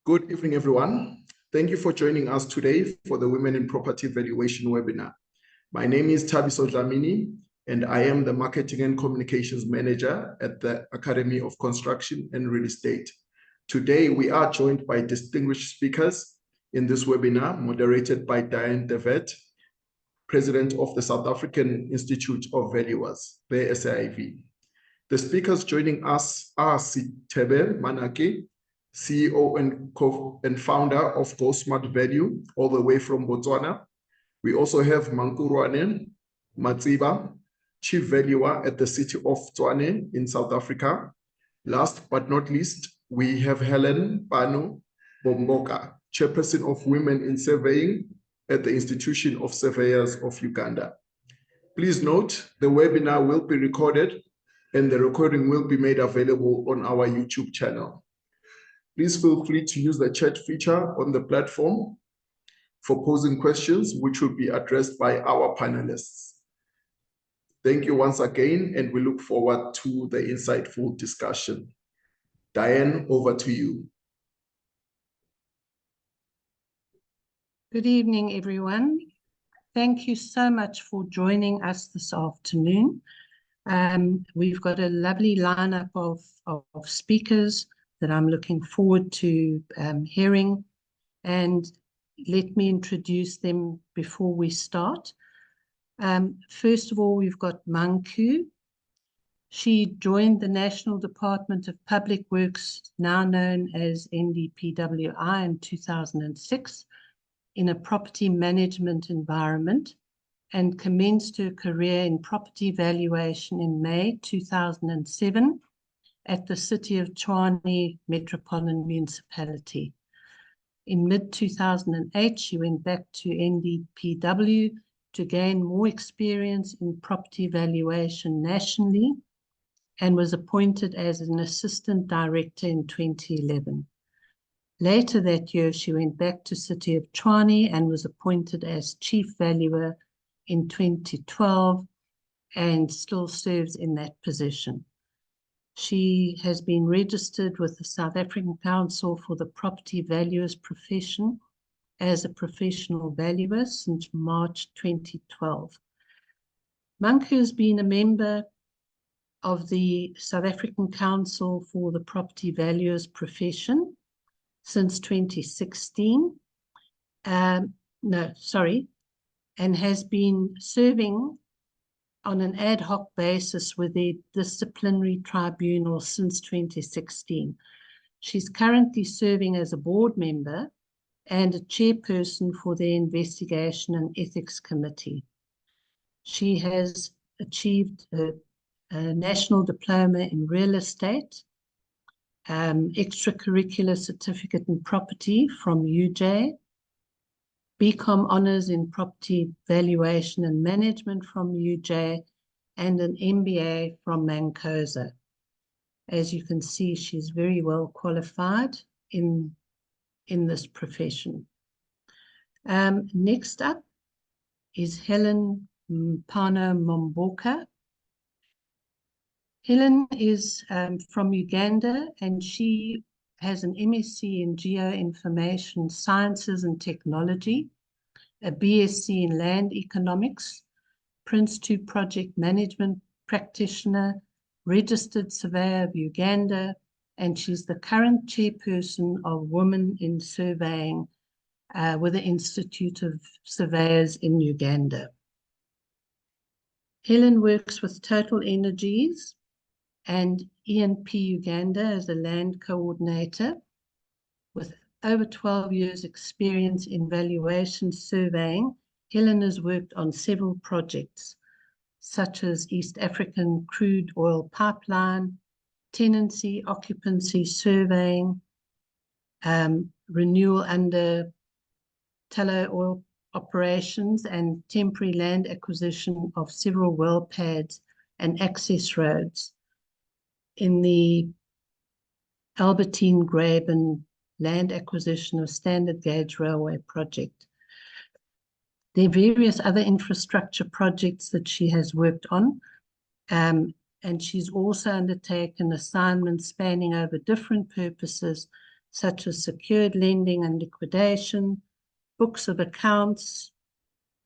Good evening, everyone. Thank you for joining us today for the Women in Property Valuation webinar. My name is Thabiso Dlamini, and I am the Marketing and Communications Manager at the Academy of Construction and Real Estate. Today, we are joined by distinguished speakers in this webinar, moderated by Dianne de Wet, President of the South African Institute of Valuers, the SAIV. The speakers joining us are Sethebe Manake, CEO and founder of Gosmartvalue, all the way from Botswana. We also have Mankuroane Matseba, Chief Valuer at the City of Tshwane in South Africa. Last but not least, we have Hellen Mpano Bomboka, Chairperson of Women in Surveying at the Institution of Surveyors of Uganda. Please note, the webinar will be recorded and the recording will be made available on our YouTube channel. Please feel free to use the chat feature on the platform for posing questions, which will be addressed by our panelists. Thank you once again, and we look forward to the insightful discussion. Dianne, over to you. Good evening, everyone. Thank you so much for joining us this afternoon. We've got a lovely lineup of speakers that I'm looking forward to hearing. And let me introduce them before we start. First of all, we've got Manku. She joined the National Department of Public Works, now known as NDPWI, in 2006 in a property management environment, and commenced her career in property valuation in May 2007 at the City of Tshwane Metropolitan Municipality. In mid-2008, she went back to NDPW to gain more experience in property valuation nationally and was appointed as an assistant director in 2011. Later that year, she went back to City of Tshwane and was appointed as chief valuer in 2012 and still serves in that position. She has been registered with the South African Council for the Property Valuers profession as a professional valuer since March 2012. Manku has been a member of the South African Council for the Property Valuers profession since 2016. And has been serving on an ad hoc basis with the disciplinary tribunal since 2016. She's currently serving as a board member and a chairperson for the Investigation and Ethics Committee. She has achieved a national diploma in real estate, extracurricular certificate in property from UJ, BCom Honours in Property Valuation and Management from UJ, and an MBA from Mankuroane. As you can see, she's very well qualified in this profession. Next up is Hellen Mpano Bomboka. Hellen is from Uganda, and she has an MSc in Geoinformation Sciences and Technology, a BSc in Land Economics, Prince 2 Project Management Practitioner, Registered Surveyor of Uganda, and she's the current chairperson of Women in Surveying with the Institute of Surveyors in Uganda. Hellen works with Total Energies and ENP Uganda as a land coordinator. With over 12 years experience in valuation surveying, Hellen has worked on several projects such as East African crude oil pipeline, tenancy, occupancy surveying, renewal under tallow oil operations, and temporary land acquisition of several well pads and access roads in the Albertine Graben land acquisition of standard gauge railway project. There are various other infrastructure projects that she has worked on, and she's also undertaken assignments spanning over different purposes such as secured lending and liquidation, books of accounts,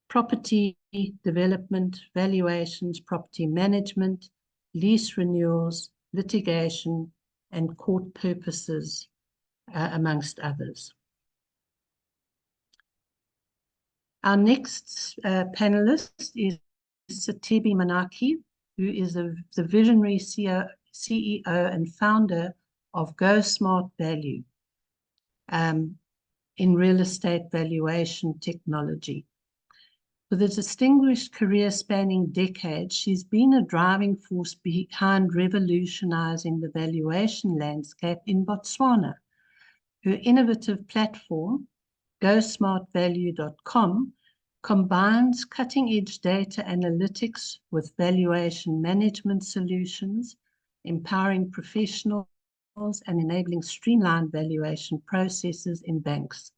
property development, valuations, property management, lease renewals, litigation, and court purposes, amongst others. Our next panelist is Sethebe Manake, who is the visionary CEO and founder of Gosmartvalue in real estate valuation technology. With a distinguished career spanning decades, she's been a driving force behind revolutionizing the valuation landscape in Botswana. Her innovative platform, Gosmartvalue.com, combines cutting-edge data analytics with valuation management solutions, empowering professionals and enabling streamlined valuation processes in banks.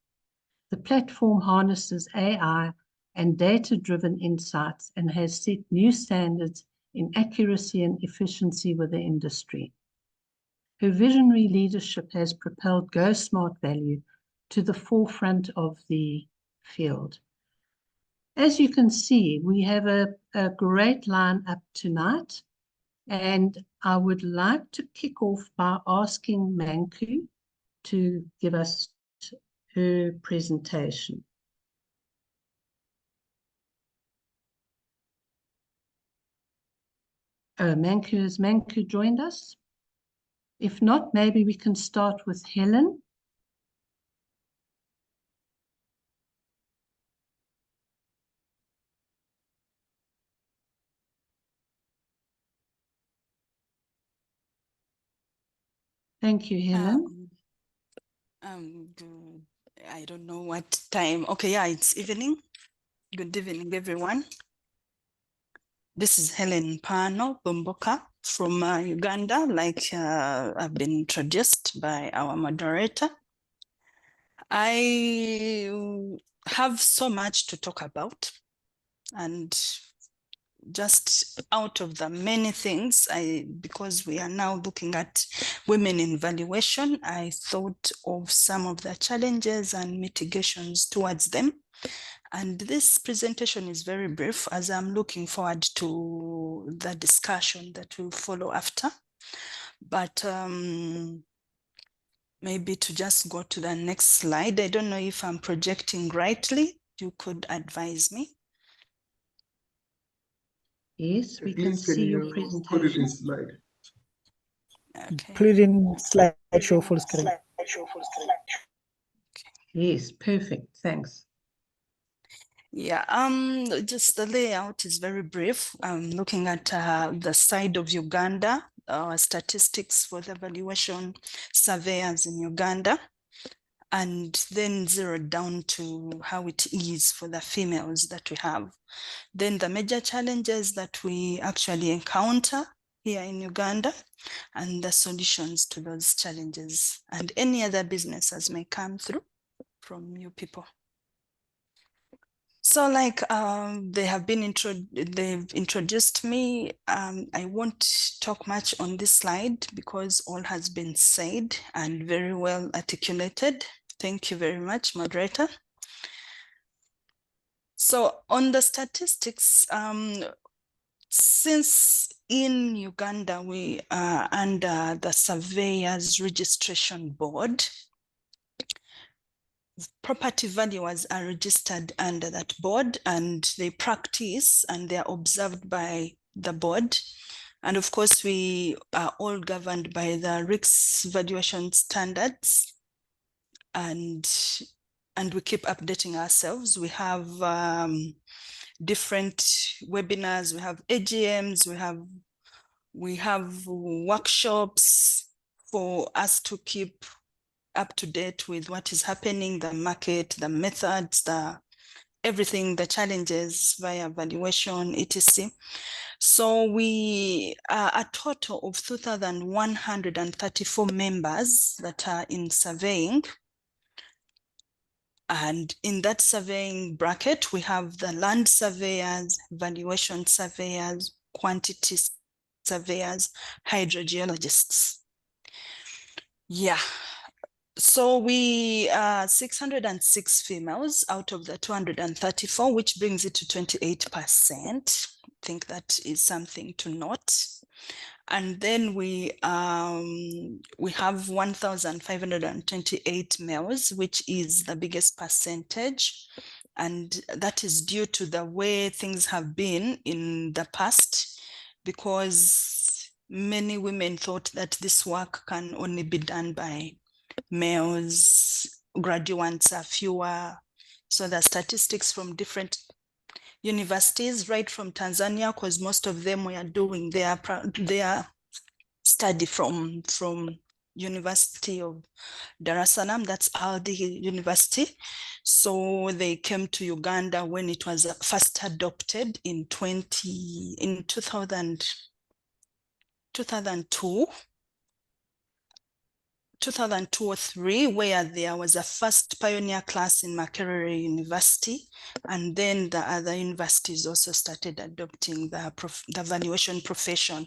The platform harnesses AI and data-driven insights and has set new standards in accuracy and efficiency with the industry. Her visionary leadership has propelled Gosmartvalue to the forefront of the field. As you can see, we have a great line up tonight, and I would like to kick off by asking Manku to give us her presentation. Manku, has Manku joined us? If not, maybe we can start with Hellen. Thank you, Hellen. I don't know what time. Okay, yeah, it's evening. Good evening, everyone. This is Hellen Mpano Bomboka from Uganda, like I've been introduced by our moderator. I have so much to talk about, and just out of the many things, because we are now looking at women in valuation, I thought of some of the challenges and mitigations towards them. And this presentation is very brief, as I'm looking forward to the discussion that will follow after. But maybe to just go to the next slide. I don't know if I'm projecting rightly. You could advise me. Yes, we can see your presentation. Put it in slide. Okay. Put it in slideshow full screen. Yes, perfect. Thanks. Yeah, just the layout is very brief. Looking at the side of Uganda, statistics for the valuation surveyors in Uganda, and then zero down to how it is for the females that we have. Then the major challenges that we actually encounter here in Uganda and the solutions to those challenges, and any other businesses may come through from you people. So like they've introduced me. I won't talk much on this slide because all has been said and very well articulated. Thank you very much, moderator. So on the statistics, since in Uganda we are under the Surveyors Registration Board, property valuers are registered under that board, and they practice and they are observed by the board. And of course, we are all governed by the RICS valuation standards, and we keep updating ourselves. We have different webinars, we have AGMs, we have workshops for us to keep up to date with what is happening, the market, the methods, everything, the challenges via valuation, etc. So we are a total of 2,134 members that are in surveying. And in that surveying bracket, we have the land surveyors, valuation surveyors, quantity surveyors, hydrogeologists. Yeah. So we are 606 females out of the 234, which brings it to 28%. I think that is something to note. And then we have 1,528 males, which is the biggest percentage. And that is due to the way things have been in the past, because many women thought that this work can only be done by males, graduates are fewer. So the statistics from different universities, right from Tanzania, because most of them were doing their study from University of Dar es Salaam, that's Aldi University. So they came to Uganda when it was first adopted in 2002. 2002 or 2003, where there was a first pioneer class in Makerere University, and then the other universities also started adopting the valuation profession.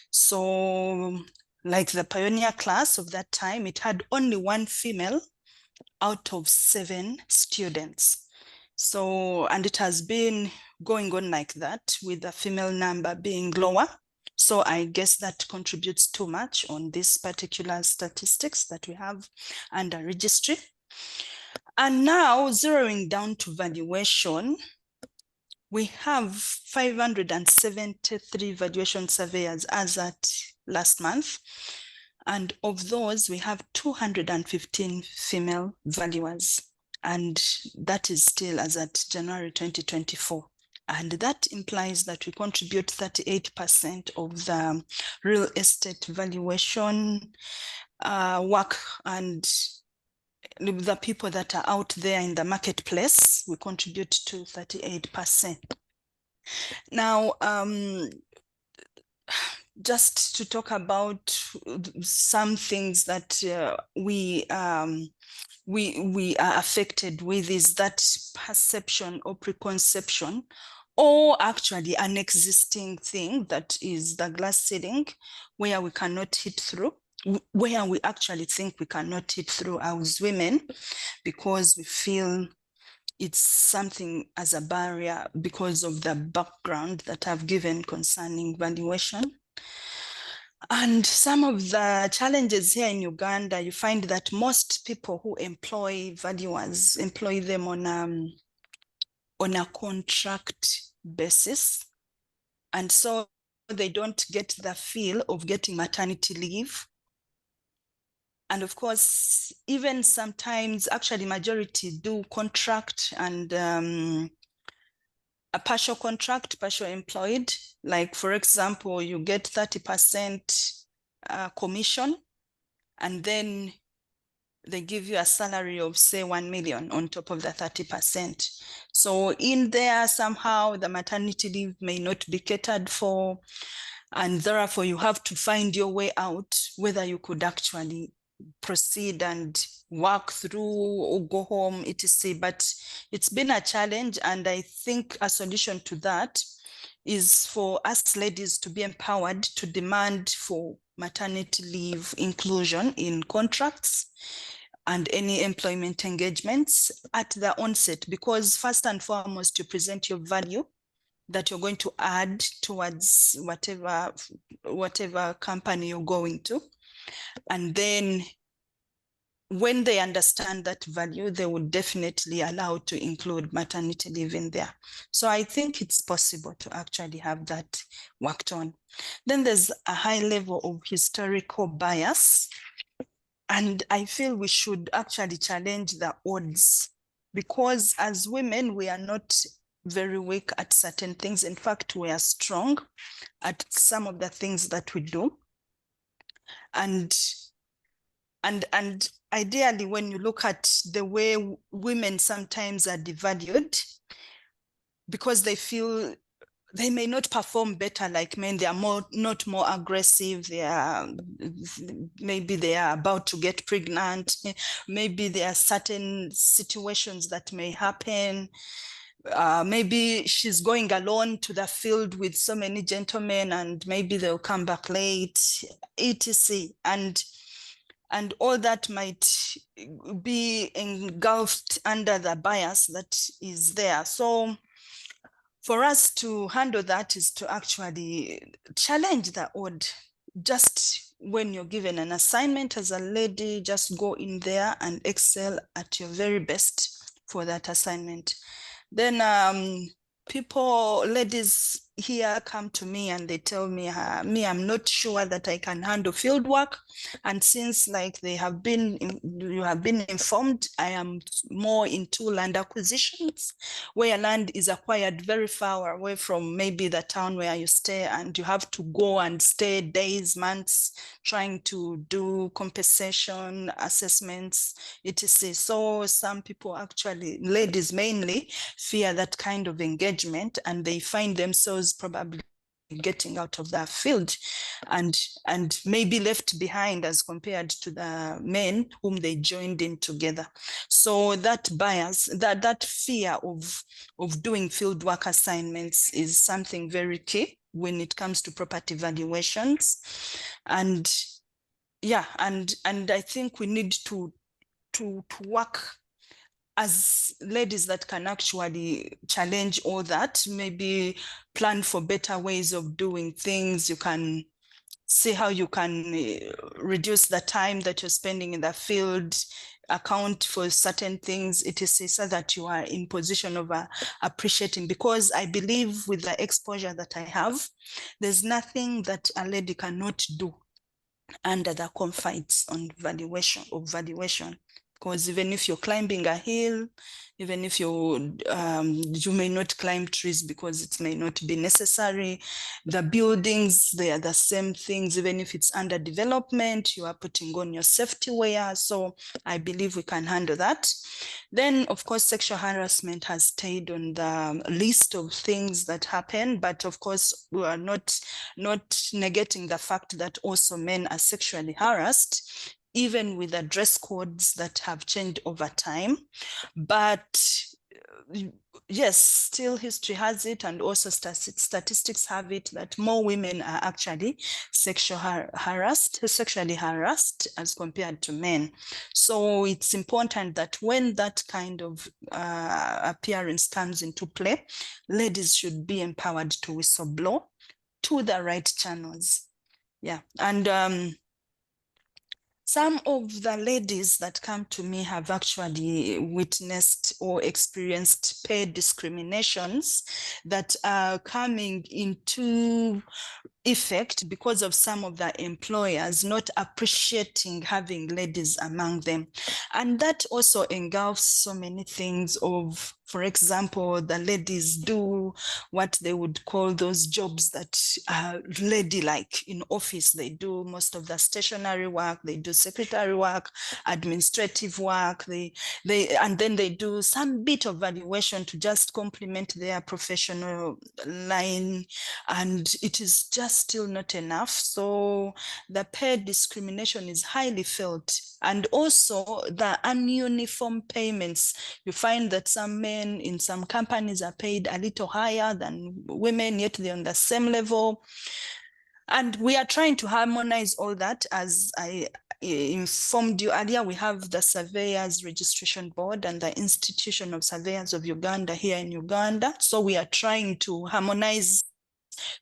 So like the pioneer class of that time, it had only one female out of 7 students. So, and it has been going on like that, with the female number being lower. So I guess that contributes too much on this particular statistics that we have under registry. And now zeroing down to valuation, we have 573 valuation surveyors as at last month. And of those, we have 215 female valuers. And that is still as at January 2024. And that implies that we contribute 38% of the real estate valuation work, and the people that are out there in the marketplace, we contribute to 38%. Now, just to talk about some things that we are affected with, is that perception or preconception, or actually an existing thing, that is the glass ceiling, where we cannot hit through, where we actually think we cannot hit through as women, because we feel it's something as a barrier because of the background that I've given concerning valuation. And some of the challenges here in Uganda, you find that most people who employ valuers employ them on a contract basis. And so they don't get the feel of getting maternity leave. And of course, even sometimes, actually majority do contract and a partial contract, partial employed. Like for example, you get 30% commission, and then they give you a salary of say 1 million on top of the 30%. So in there, somehow the maternity leave may not be catered for, and therefore you have to find your way out, whether you could actually proceed and work through or go home, etc. But it's been a challenge, and I think a solution to that is for us ladies to be empowered to demand for maternity leave inclusion in contracts and any employment engagements at the onset, because first and foremost, you present your value that you're going to add towards whatever company you're going to. And then when they understand that value, they would definitely allow to include maternity leave in there. So I think it's possible to actually have that worked on. Then there's a high level of historical bias. And I feel we should actually challenge the odds, because as women, we are not very weak at certain things. In fact, we are strong at some of the things that we do. And ideally, when you look at the way women sometimes are devalued, because they feel they may not perform better like men, they are not more aggressive, maybe they are about to get pregnant, maybe there are certain situations that may happen. Maybe she's going alone to the field with so many gentlemen, and maybe they'll come back late, etc. and all that might be engulfed under the bias that is there. So for us to handle that is to actually challenge the odd. Just when you're given an assignment as a lady, just go in there and excel at your very best for that assignment. Then ladies here come to me and they tell me, I'm not sure that I can handle field work. And since like you have been informed, I am more into land acquisitions, where land is acquired very far away from maybe the town where you stay, and you have to go and stay days, months, trying to do compensation assessments, etc. So some people, actually ladies mainly, fear that kind of engagement, and they find themselves probably getting out of that field and maybe left behind as compared to the men whom they joined in together. So that bias, that fear of doing field work assignments is something very key when it comes to property valuations. And yeah, and I think we need to work as ladies that can actually challenge all that, maybe plan for better ways of doing things. You can see how you can reduce the time that you're spending in the field, account for certain things, etc., so that you are in position of appreciating. Because I believe with the exposure that I have, there's nothing that a lady cannot do under the confines on valuation. Because even if you're climbing a hill, even if you may not climb trees because it may not be necessary, the buildings, they are the same things. Even if it's under development, you are putting on your safety wear. So I believe we can handle that. Then, of course, sexual harassment has stayed on the list of things that happen. But of course, we are not negating the fact that also men are sexually harassed, even with the dress codes that have changed over time. But yes, still history has it, and also statistics have it, that more women are actually sexually harassed as compared to men. So it's important that when that kind of appearance comes into play, ladies should be empowered to whistleblow to the right channels. Yeah, and some of the ladies that come to me have actually witnessed or experienced pay discriminations that are coming into effect because of some of the employers not appreciating having ladies among them. And that also engulfs so many things of, for example, the ladies do what they would call those jobs that are ladylike in office. They do most of the stationary work, they do secretary work, administrative work, and then they do some bit of valuation to just complement their professional line, and it is just still not enough. So the pay discrimination is highly felt. And also the ununiform payments. You find that some men in some companies are paid a little higher than women, yet they're on the same level. And we are trying to harmonize all that. As I informed you earlier, we have the Surveyors Registration Board and the Institution of Surveyors of Uganda here in Uganda. So we are trying to harmonize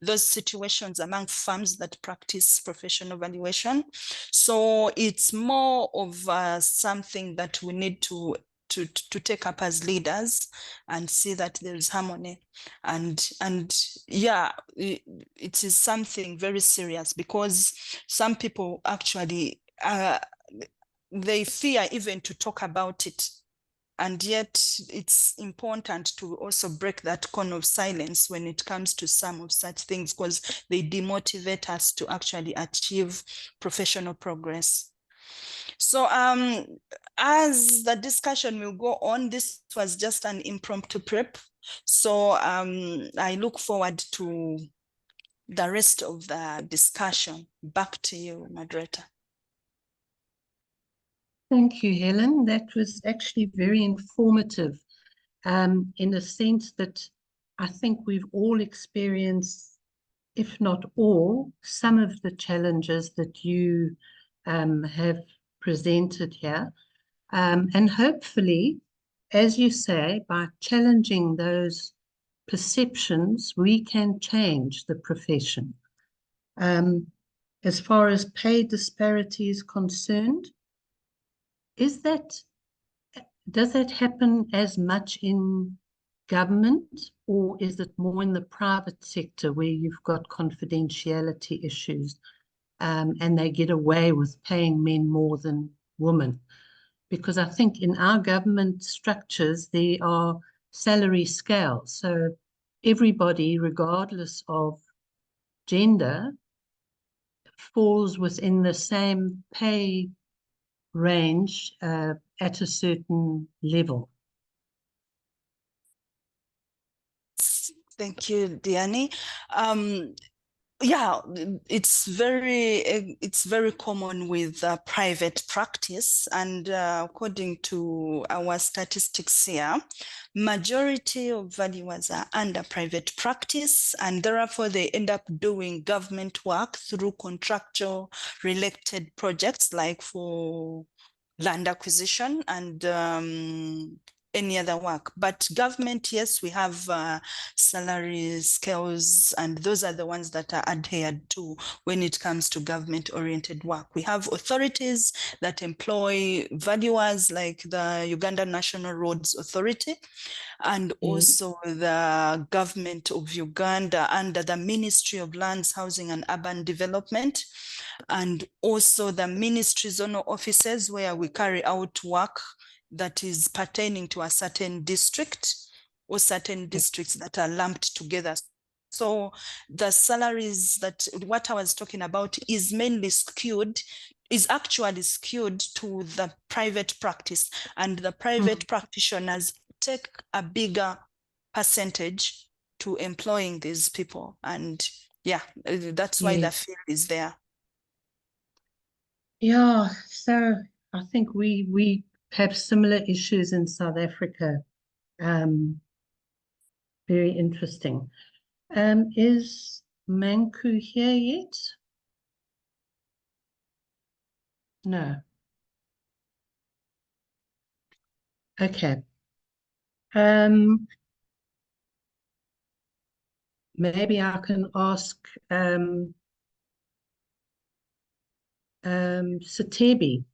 those situations among firms that practice professional valuation. So it's more of something that we need to take up as leaders and see that there is harmony. And yeah, it is something very serious, because some people actually, they fear even to talk about it. And yet it's important to also break that cone of silence when it comes to some of such things, because they demotivate us to actually achieve professional progress. So as the discussion will go on, this was just an impromptu prep. So I look forward to the rest of the discussion. Back to you, moderator. Thank you, Helen. That was actually very informative, in the sense that I think we've all experienced, if not all, some of the challenges that you have presented here. And hopefully, as you say, by challenging those perceptions, we can change the profession. As far as pay disparity is concerned, does that happen as much in government, or is it more in the private sector where you've got confidentiality issues and they get away with paying men more than women? Because I think in our government structures, there are salary scales. So everybody, regardless of gender, falls within the same pay range at a certain level. Thank you, Dianne. Yeah, it's very common with private practice, and according to our statistics here, majority of valuers are under private practice, and therefore they end up doing government work through contractual related projects like for land acquisition and any other work. But government, yes, we have salary scales, and those are the ones that are adhered to when it comes to government-oriented work. We have authorities that employ valuers like the Uganda National Roads Authority, and also the government of Uganda under the Ministry of Lands, Housing and Urban Development, and also the ministry zonal offices where we carry out work that is pertaining to a certain district or certain districts that are lumped together. So the salaries that what I was talking about is actually skewed to the private practice, and the private practitioners take a bigger percentage to employing these people. And yeah, that's why the field is there. Yeah, so I think we have similar issues in South Africa. Very interesting. Is Manku here yet? No. Okay. Maybe I can ask Sethebe.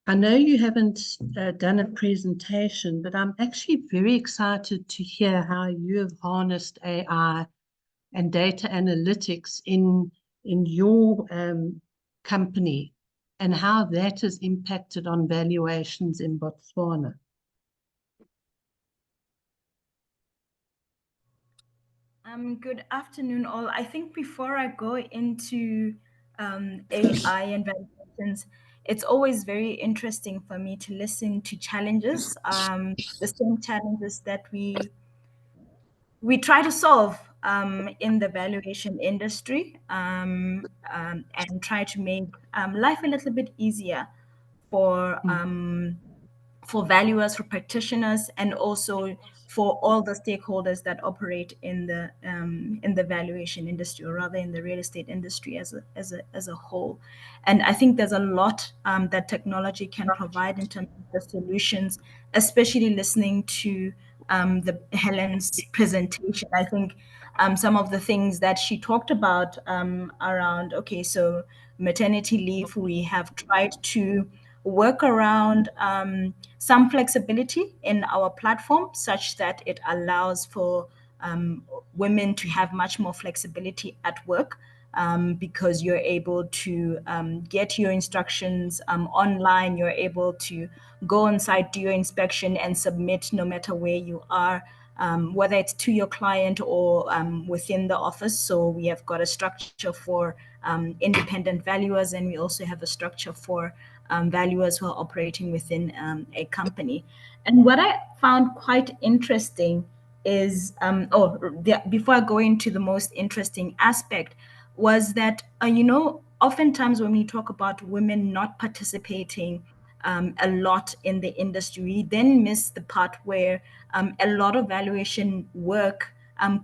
I know you haven't done a presentation, but I'm actually very excited to hear how you have harnessed AI and data analytics in your company, and how that has impacted on valuations in Botswana. Good afternoon, all. I think before I go into AI and valuations, it's always very interesting for me to listen to challenges, the same challenges that we try to solve in the valuation industry, and try to make life a little bit easier for valuers, for practitioners, and also for all the stakeholders that operate in the valuation industry, or rather in the real estate industry as a whole. And I think there's a lot that technology can provide in terms of the solutions, especially listening to the Hellen's presentation. I think some of the things that she talked about around, okay, so maternity leave, we have tried to work around some flexibility in our platform such that it allows for women to have much more flexibility at work, because you're able to get your instructions online, you're able to go on site, do your inspection and submit no matter where you are, whether it's to your client or within the office. So we have got a structure for independent valuers, and we also have a structure for valuers who are operating within a company. And what I found quite interesting is, before I go into the most interesting aspect, was that, oftentimes when we talk about women not participating a lot in the industry, we then miss the part where a lot of valuation work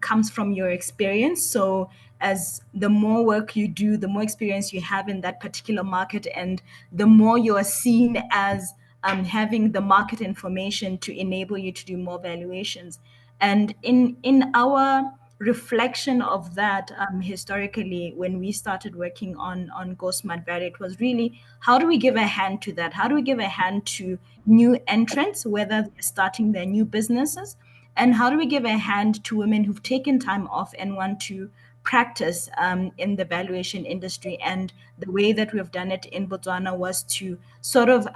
comes from your experience. So as the more work you do, the more experience you have in that particular market, and the more you are seen as having the market information to enable you to do more valuations. And in our reflection of that, historically, when we started working on Gosmartvalue, it was really, how do we give a hand to that? How do we give a hand to new entrants, whether they're starting their new businesses? And how do we give a hand to women who've taken time off and want to practice in the valuation industry? And the way that we've done it in Botswana was to sort of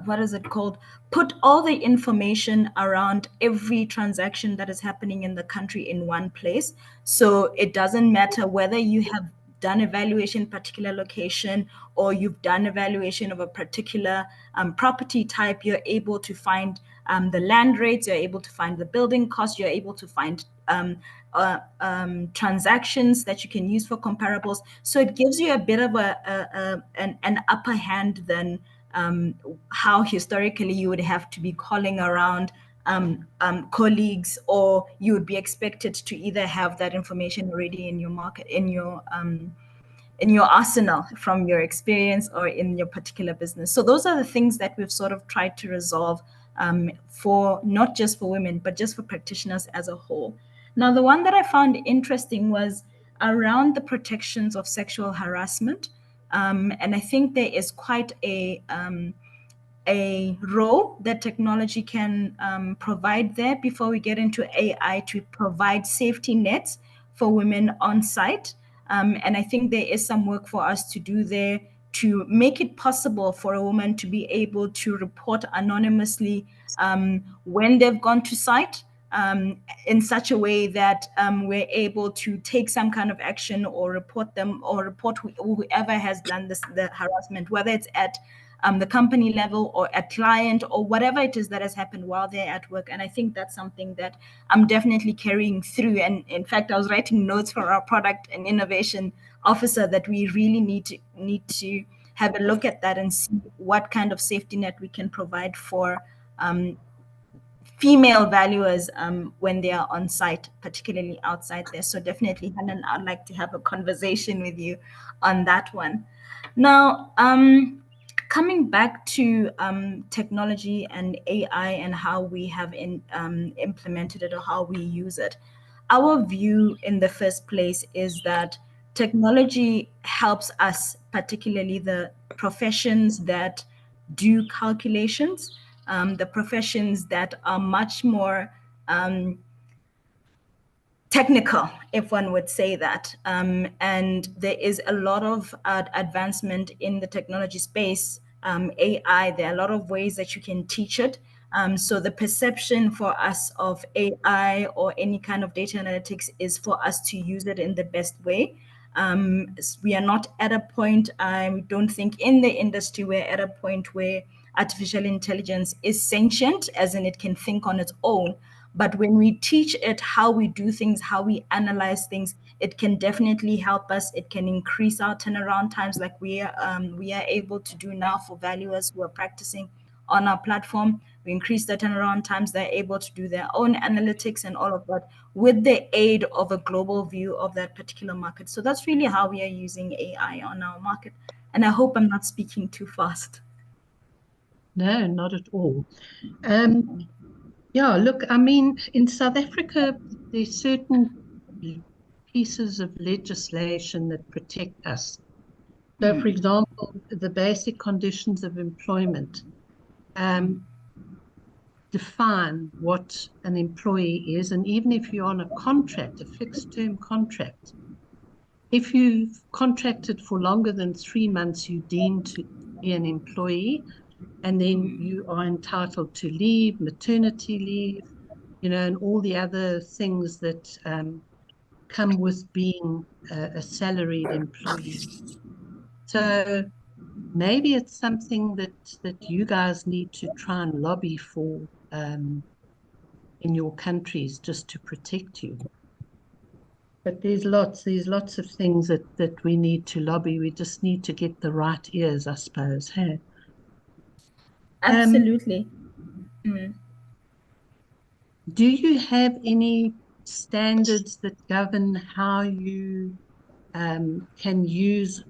what is it called? Put all the information around every transaction that is happening in the country in one place. So it doesn't matter whether you have done a valuation in a particular location or you've done a valuation of a particular property type, you're able to find the land rates, you're able to find the building costs, you're able to find transactions that you can use for comparables. So it gives you a bit of an upper hand than how historically you would have to be calling around colleagues, or you would be expected to either have that information already in your market, in your arsenal from your experience or in your particular business. So those are the things that we've sort of tried to resolve for not just for women, but just for practitioners as a whole. Now, the one that I found interesting was around the protections of sexual harassment. And I think there is quite a role that technology can provide there before we get into AI to provide safety nets for women on site. And I think there is some work for us to do there to make it possible for a woman to be able to report anonymously when they've gone to site, in such a way that we're able to take some kind of action or report them, or report whoever has done the harassment, whether it's at the company level or at client or whatever it is that has happened while they're at work. And I think that's something that I'm definitely carrying through. And in fact, I was writing notes for our product and innovation officer that we really need to have a look at that and see what kind of safety net we can provide for female valuers when they are on site, particularly outside there. So definitely, Helen, I'd like to have a conversation with you on that one. Now, coming back to technology and AI and how we have implemented it or how we use it, our view in the first place is that technology helps us, particularly the professions that do calculations, the professions that are much more technical, if one would say that. And there is a lot of advancement in the technology space, AI. There are a lot of ways that you can teach it. So the perception for us of AI or any kind of data analytics is for us to use it in the best way. We are not at a point, I don't think in the industry, we're at a point where artificial intelligence is sentient, as in it can think on its own. But when we teach it how we do things, how we analyze things, it can definitely help us. It can increase our turnaround times, like we are able to do now for valuers who are practicing on our platform. We increase the turnaround times. They're able to do their own analytics and all of that with the aid of a global view of that particular market. So that's really how we are using AI on our market. And I hope I'm not speaking too fast. No, not at all. Yeah, look, I mean, in South Africa, there's certain pieces of legislation that protect us. So, for example, the basic conditions of employment define what an employee is. And even if you're on a contract, a fixed term contract, if you've contracted for longer than 3 months, you're deemed to be an employee. And then you are entitled to leave, maternity leave, you know, and all the other things that come with being a salaried employee. So maybe it's something that you guys need to try and lobby for in your countries, just to protect you. But there's lots of things that we need to lobby. We just need to get the right ears, I suppose. Hey. Absolutely. Do you have any standards that govern how you can use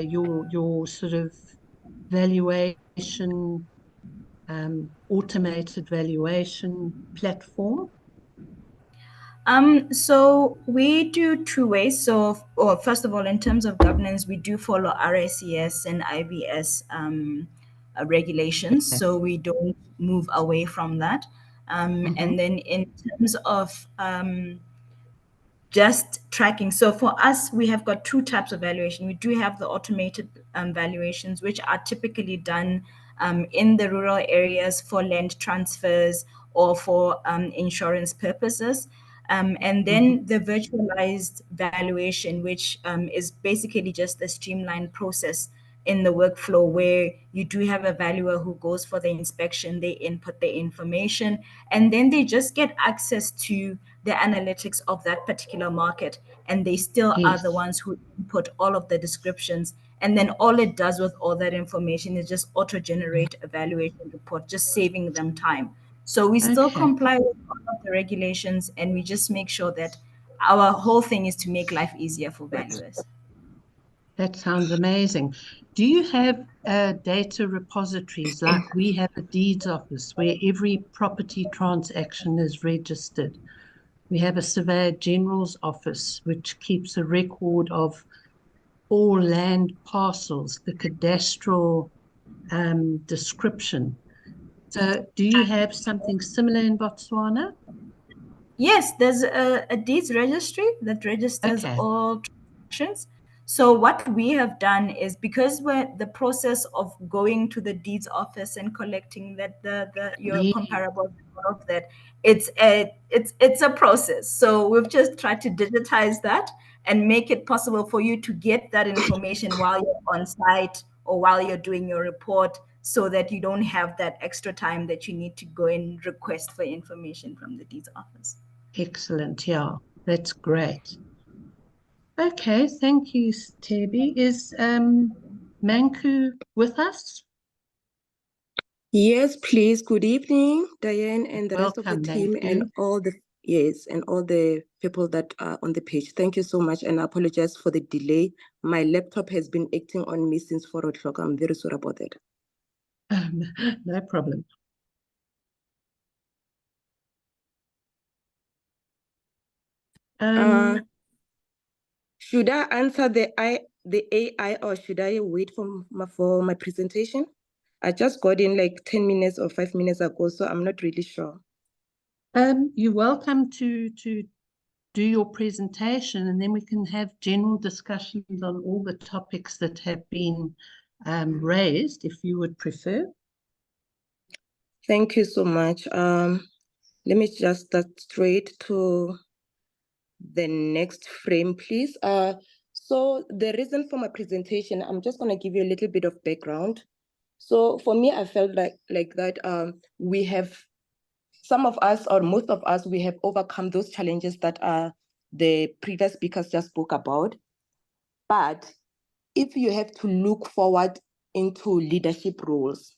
your sort of valuation, automated valuation platform? So we do two ways. So, first of all, in terms of governance, we do follow RICS and IBS regulations. Okay. So we don't move away from that. And then in terms of just tracking. So for us, we have got two types of valuation. We do have the automated valuations, which are typically done in the rural areas for land transfers or for insurance purposes. And then the virtualized valuation, which is basically just a streamlined process in the workflow where you do have a valuer who goes for the inspection, they input the information, and then they just get access to the analytics of that particular market. And they still are the ones who input all of the descriptions. And then all it does with all that information is just auto-generate a valuation report, just saving them time. So we still comply with all of the regulations, and we just make sure that our whole thing is to make life easier for valuers. That sounds amazing. Do you have data repositories like we have a deeds office where every property transaction is registered? We have a Surveyor General's office which keeps a record of all land parcels, the cadastral description. So do you have something similar in Botswana? Yes, there's a deeds registry that registers all transactions. So what we have done is, because we're the process of going to the deeds office and collecting that your comparable of that, it's a process. So we've just tried to digitize that and make it possible for you to get that information while you're on site or while you're doing your report, so that you don't have that extra time that you need to go and request for information from the deeds office. Excellent. Yeah, that's great. Okay, thank you, Sethebe. Is Manku with us? Yes, please. Good evening, Diane, and the rest of the team, Manku. and all the people that are on the page. Thank you so much, and I apologize for the delay. My laptop has been acting on me since 4 o'clock. I'm very sorry about that. No problem. Should I answer the AI, or should I wait for my presentation? I just got in like 10 minutes or 5 minutes ago, so I'm not really sure. You're welcome to do your presentation, and then we can have general discussions on all the topics that have been raised, if you would prefer. Thank you so much. Let me just start straight to the next frame, please. So the reason for my presentation, I'm just going to give you a little bit of background. So for me, I felt like that we have, some of us or most of us, we have overcome those challenges that the previous speakers just spoke about. But if you have to look forward into leadership roles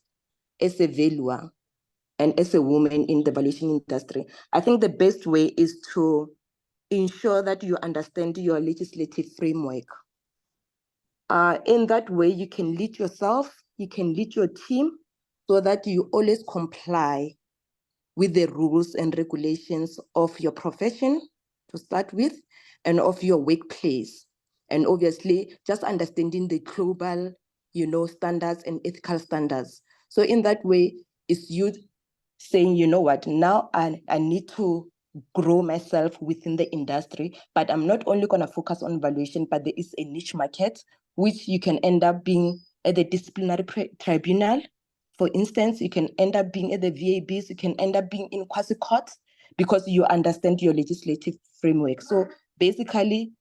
as a valuer and as a woman in the valuation industry, I think the best way is to ensure that you understand your legislative framework. In that way, you can lead yourself, you can lead your team, so that you always comply with the rules and regulations of your profession to start with, and of your workplace. And obviously, just understanding the global, standards and ethical standards. So in that way, it's you saying, you know what, now I need to grow myself within the industry, but I'm not only going to focus on valuation, but there is a niche market, which you can end up being at the disciplinary tribunal. For instance, you can end up being at the VABs, you can end up being in quasi courts, because you understand your legislative framework. So basically,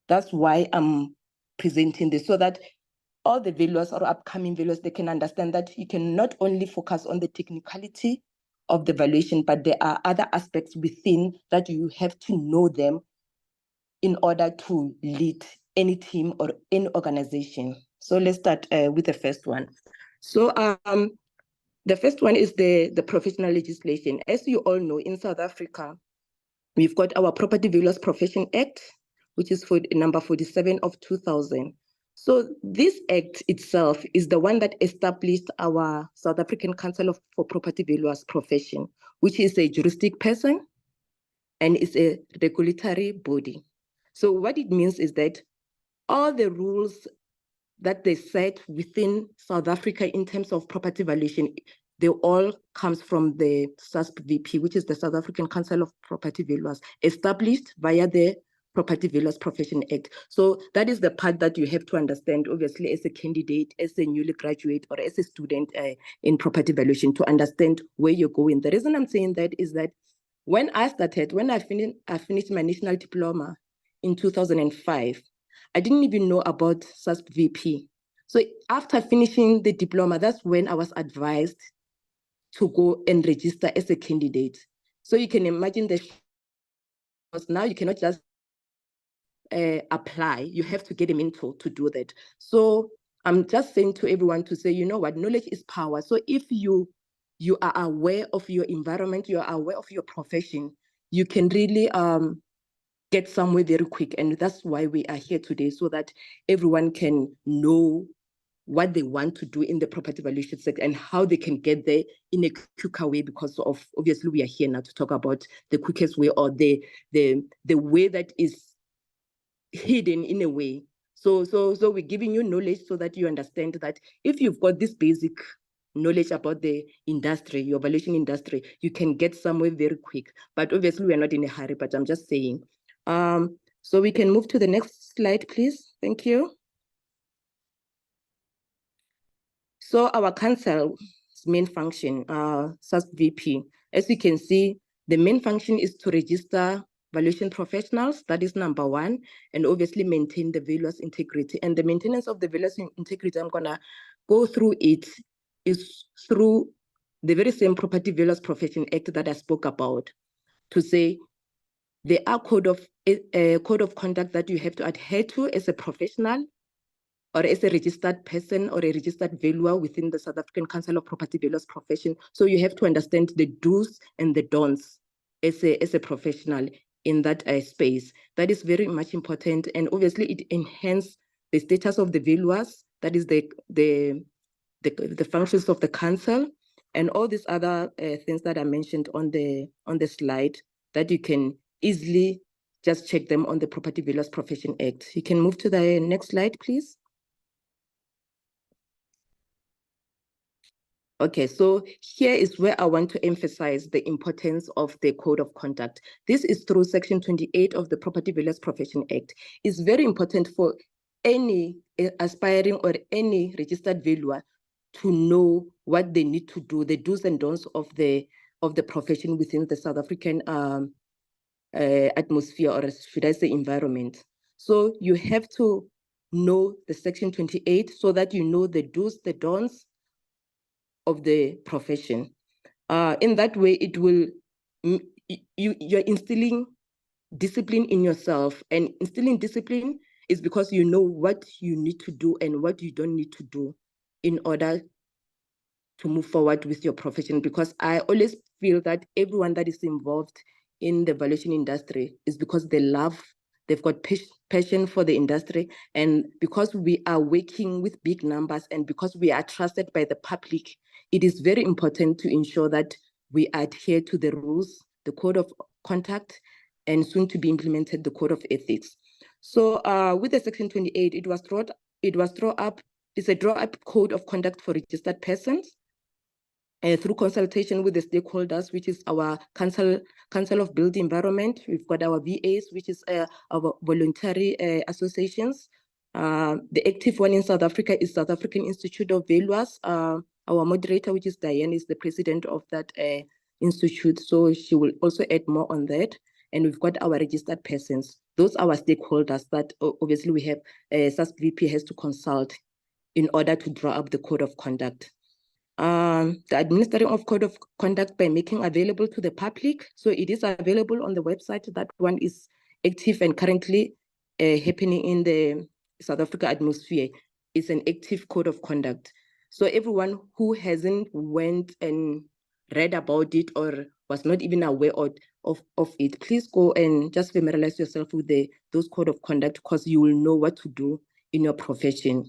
that's why I'm presenting this, so that all the valuers or upcoming valuers, they can understand that you can not only focus on the technicality of the valuation, but there are other aspects within that you have to know them in order to lead any team or any organization. So let's start with the first one. So the first one is the professional legislation. As you all know, in South Africa, We've got our Property Valuers Profession Act, which is for number 47 of 2000. So this act itself is the one that established our South African Council for Property Valuers Profession, which is a juristic person and is a regulatory body. So what it means is that all the rules that they set within South Africa in terms of property valuation, they all comes from the SASP-VP, which is the South African Council of Property Valuers, established via the Property Valuers Profession Act. So that is the part that you have to understand, obviously, as a candidate, as a newly graduate, or as a student in property valuation, to understand where you're going. The reason I'm saying that is that when I finished my national diploma in 2005, I didn't even know about SASP-VP. So after finishing the diploma, that's when I was advised to go and register as a candidate. So you can imagine that now you cannot just apply, you have to get a mentor to do that. So I'm just saying to everyone to say, you know what, knowledge is power. So if you are aware of your environment, you are aware of your profession, you can really get somewhere very quick. And that's why we are here today, so that everyone can know what they want to do in the property valuation sector and how they can get there in a quicker way, because of, obviously, we are here now to talk about the quickest way, or the way that is hidden in a way. So we're giving you knowledge so that you understand that if you've got this basic knowledge about the industry, your valuation industry, you can get somewhere very quick. But obviously, we're not in a hurry, but I'm just saying. So we can move to the next slide, please. Thank you. So our council's main function, SASP-VP, as you can see, the main function is to register valuation professionals, that is number one, and obviously maintain the valuer's integrity. And the maintenance of the valuer's integrity, I'm gonna go through it, is through the very same Property Valuers Profession Act that I spoke about, to say there are code of conduct that you have to adhere to as a professional, or as a registered person, or a registered valuer within the South African Council of Property Valuers Profession. So you have to understand the do's and the don'ts as a professional in that space. That is very much important, and obviously it enhances the status of the valuers. That is the functions of the council, and all these other things that I mentioned on the slide, that you can easily just check them on the Property Valuers Profession Act. You can move to the next slide, please. Okay, so here is where I want to emphasize the importance of the code of conduct. This is through Section 28 of the Property Valuers Profession Act. It's very important for any aspiring or any registered valuer to know what they need to do, the do's and don'ts of the profession within the South African atmosphere, or should I say environment. So you have to know the Section 28 so that you know the do's, the don'ts of the profession. In that way, it will, you're instilling discipline in yourself, and instilling discipline is because you know what you need to do and what you don't need to do in order to move forward with your profession. Because I always feel that everyone that is involved in the valuation industry is because they love, they've got passion for the industry, and because we are working with big numbers, and because we are trusted by the public, it is very important to ensure that we adhere to the rules, the code of conduct, and soon to be implemented, the code of ethics. So with the Section 28, it was drawn up, it's a draw up code of conduct for registered persons, through consultation with the stakeholders, which is our Council of Built Environment. We've got our VAs, which is our voluntary associations. The active one in South Africa is South African Institute of Valuers. Our moderator, which is Dianne, is the president of that institute, so she will also add more on that. And we've got our registered persons. Those are our stakeholders that obviously we have, SASP-VP has to consult in order to draw up the code of conduct. The administering of code of conduct by making available to the public. So it is available on the website. That one is active and currently happening in the South Africa atmosphere. It's an active code of conduct. So everyone who hasn't went and read about it or was not even aware of it, please go and just familiarize yourself with those code of conduct, because you will know what to do in your profession.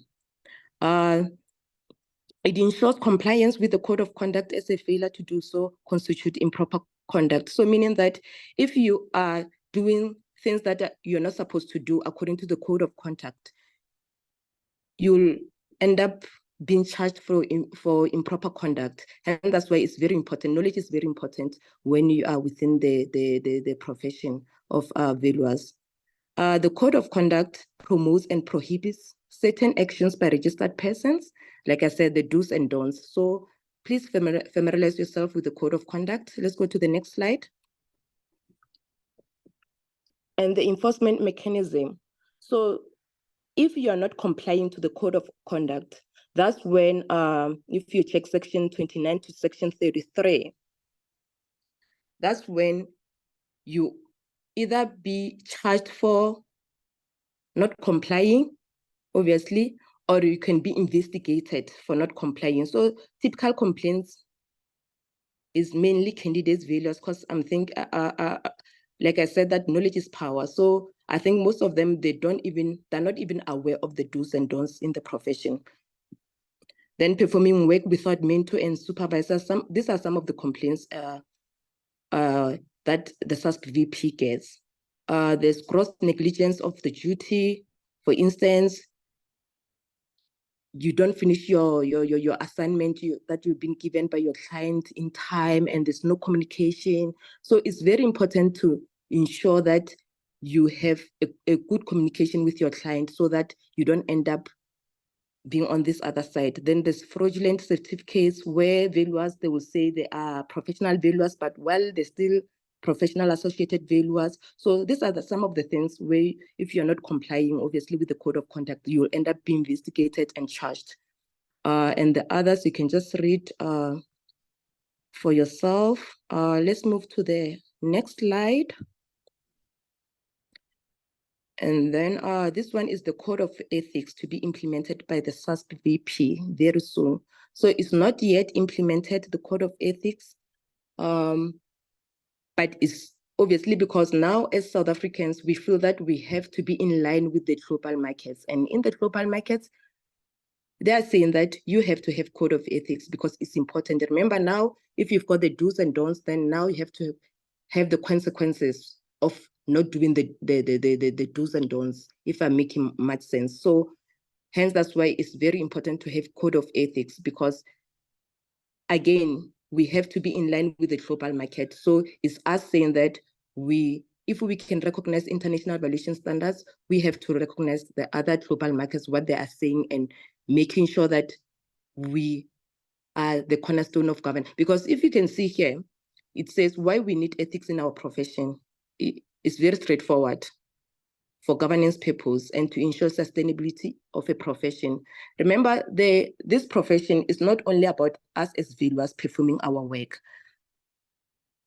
It ensures compliance with the code of conduct, as a failure to do so constitute improper conduct. So meaning that if you are doing things that you're not supposed to do according to the code of conduct, you'll end up being charged for improper conduct. And that's why it's very important. Knowledge is very important when you are within the profession of valuers. The code of conduct promotes and prohibits certain actions by registered persons. Like I said, the do's and don'ts. So please familiarize yourself with the code of conduct. Let's go to the next slide. And the enforcement mechanism. So if you are not complying to the code of conduct, that's when, if you check section 29 to section 33, that's when you either be charged for not complying, obviously, or you can be investigated for not complying. So typical complaints is mainly candidates' values, because I'm thinking, like I said, that knowledge is power. So I think most of them, they're not even aware of the do's and don'ts in the profession. Then performing work without mentor and supervisor. These are some of the complaints that the SASP VP gets. There's gross negligence of the duty. For instance, you don't finish your assignment that you've been given by your client in time, and there's no communication. So it's very important to ensure that you have a good communication with your client so that you don't end up being on this other side. Then there's fraudulent certificates where valuers, they will say they are professional valuers, but well, they're still professional associated valuers. So these are some of the things where if you're not complying, obviously, with the code of conduct, you'll end up being investigated and charged. And the others, you can just read for yourself. Let's move to the next slide. And then this one is the code of ethics to be implemented by the SASP VP very soon. So it's not yet implemented, the code of ethics, but it's obviously because now as South Africans, we feel that we have to be in line with the global markets. And in the global markets, they are saying that you have to have code of ethics because it's important. Remember now, if you've got the do's and don'ts, then now you have to have the consequences of not doing the do's and don'ts, if I'm making much sense. So hence, that's why it's very important to have code of ethics, because again, we have to be in line with the global market. So it's us saying that if we can recognize international valuation standards, we have to recognize the other global markets, what they are saying, and making sure that we are the cornerstone of governance. Because if you can see here, it says why we need ethics in our profession. It's very straightforward. For governance purposes and to ensure sustainability of a profession. Remember, this profession is not only about us as valuers performing our work,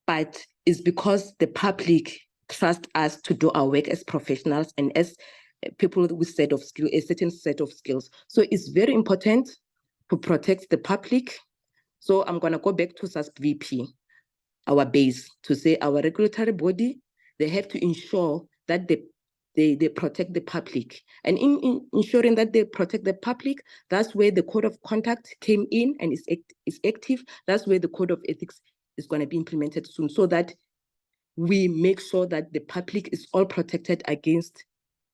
but it's because the public trust us to do our work as professionals and as people with a certain set of skills. So it's very important to protect the public. So I'm going to go back to SASP VP, our base, to say our regulatory body, they have to ensure that they protect the public. And in ensuring that they protect the public, that's where the code of conduct came in and is active. That's where the code of ethics is going to be implemented soon, so that we make sure that the public is all protected against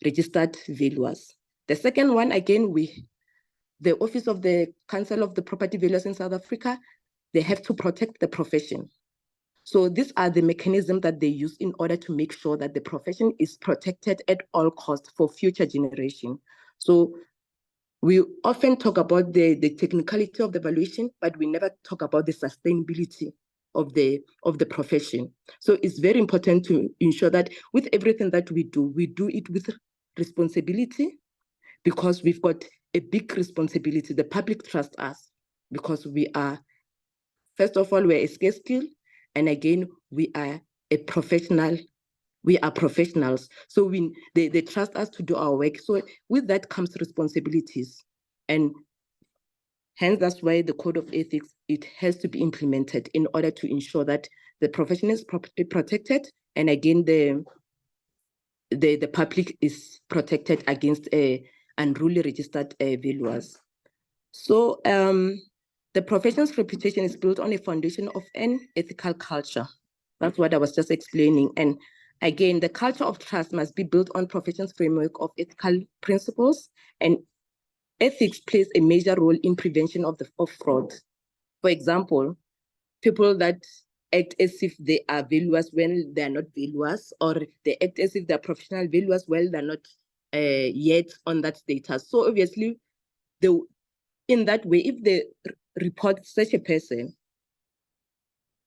registered valuers. The second one, again, the Office of the Council of the Property Valuers in South Africa, they have to protect the profession. So these are the mechanisms that they use in order to make sure that the profession is protected at all costs for future generation. So we often talk about the technicality of the valuation, but we never talk about the sustainability of the profession. So it's very important to ensure that with everything that we do it with responsibility, because we've got a big responsibility. The public trusts us because we are, first of all, we're a scarce skill. And again, we are a professional. We are professionals. So they trust us to do our work. So with that comes responsibilities. And Hence, that's why the code of ethics, it has to be implemented in order to ensure that the profession is properly protected, and again, the public is protected against unruly registered valuers. So the profession's reputation is built on a foundation of an ethical culture. That's what I was just explaining. And again, the culture of trust must be built on profession's framework of ethical principles, and ethics plays a major role in prevention of fraud. For example, people that act as if they are valuers when they are not valuers, or they act as if they are professional valuers while they're not yet on that status. So obviously, in that way, if they report such a person,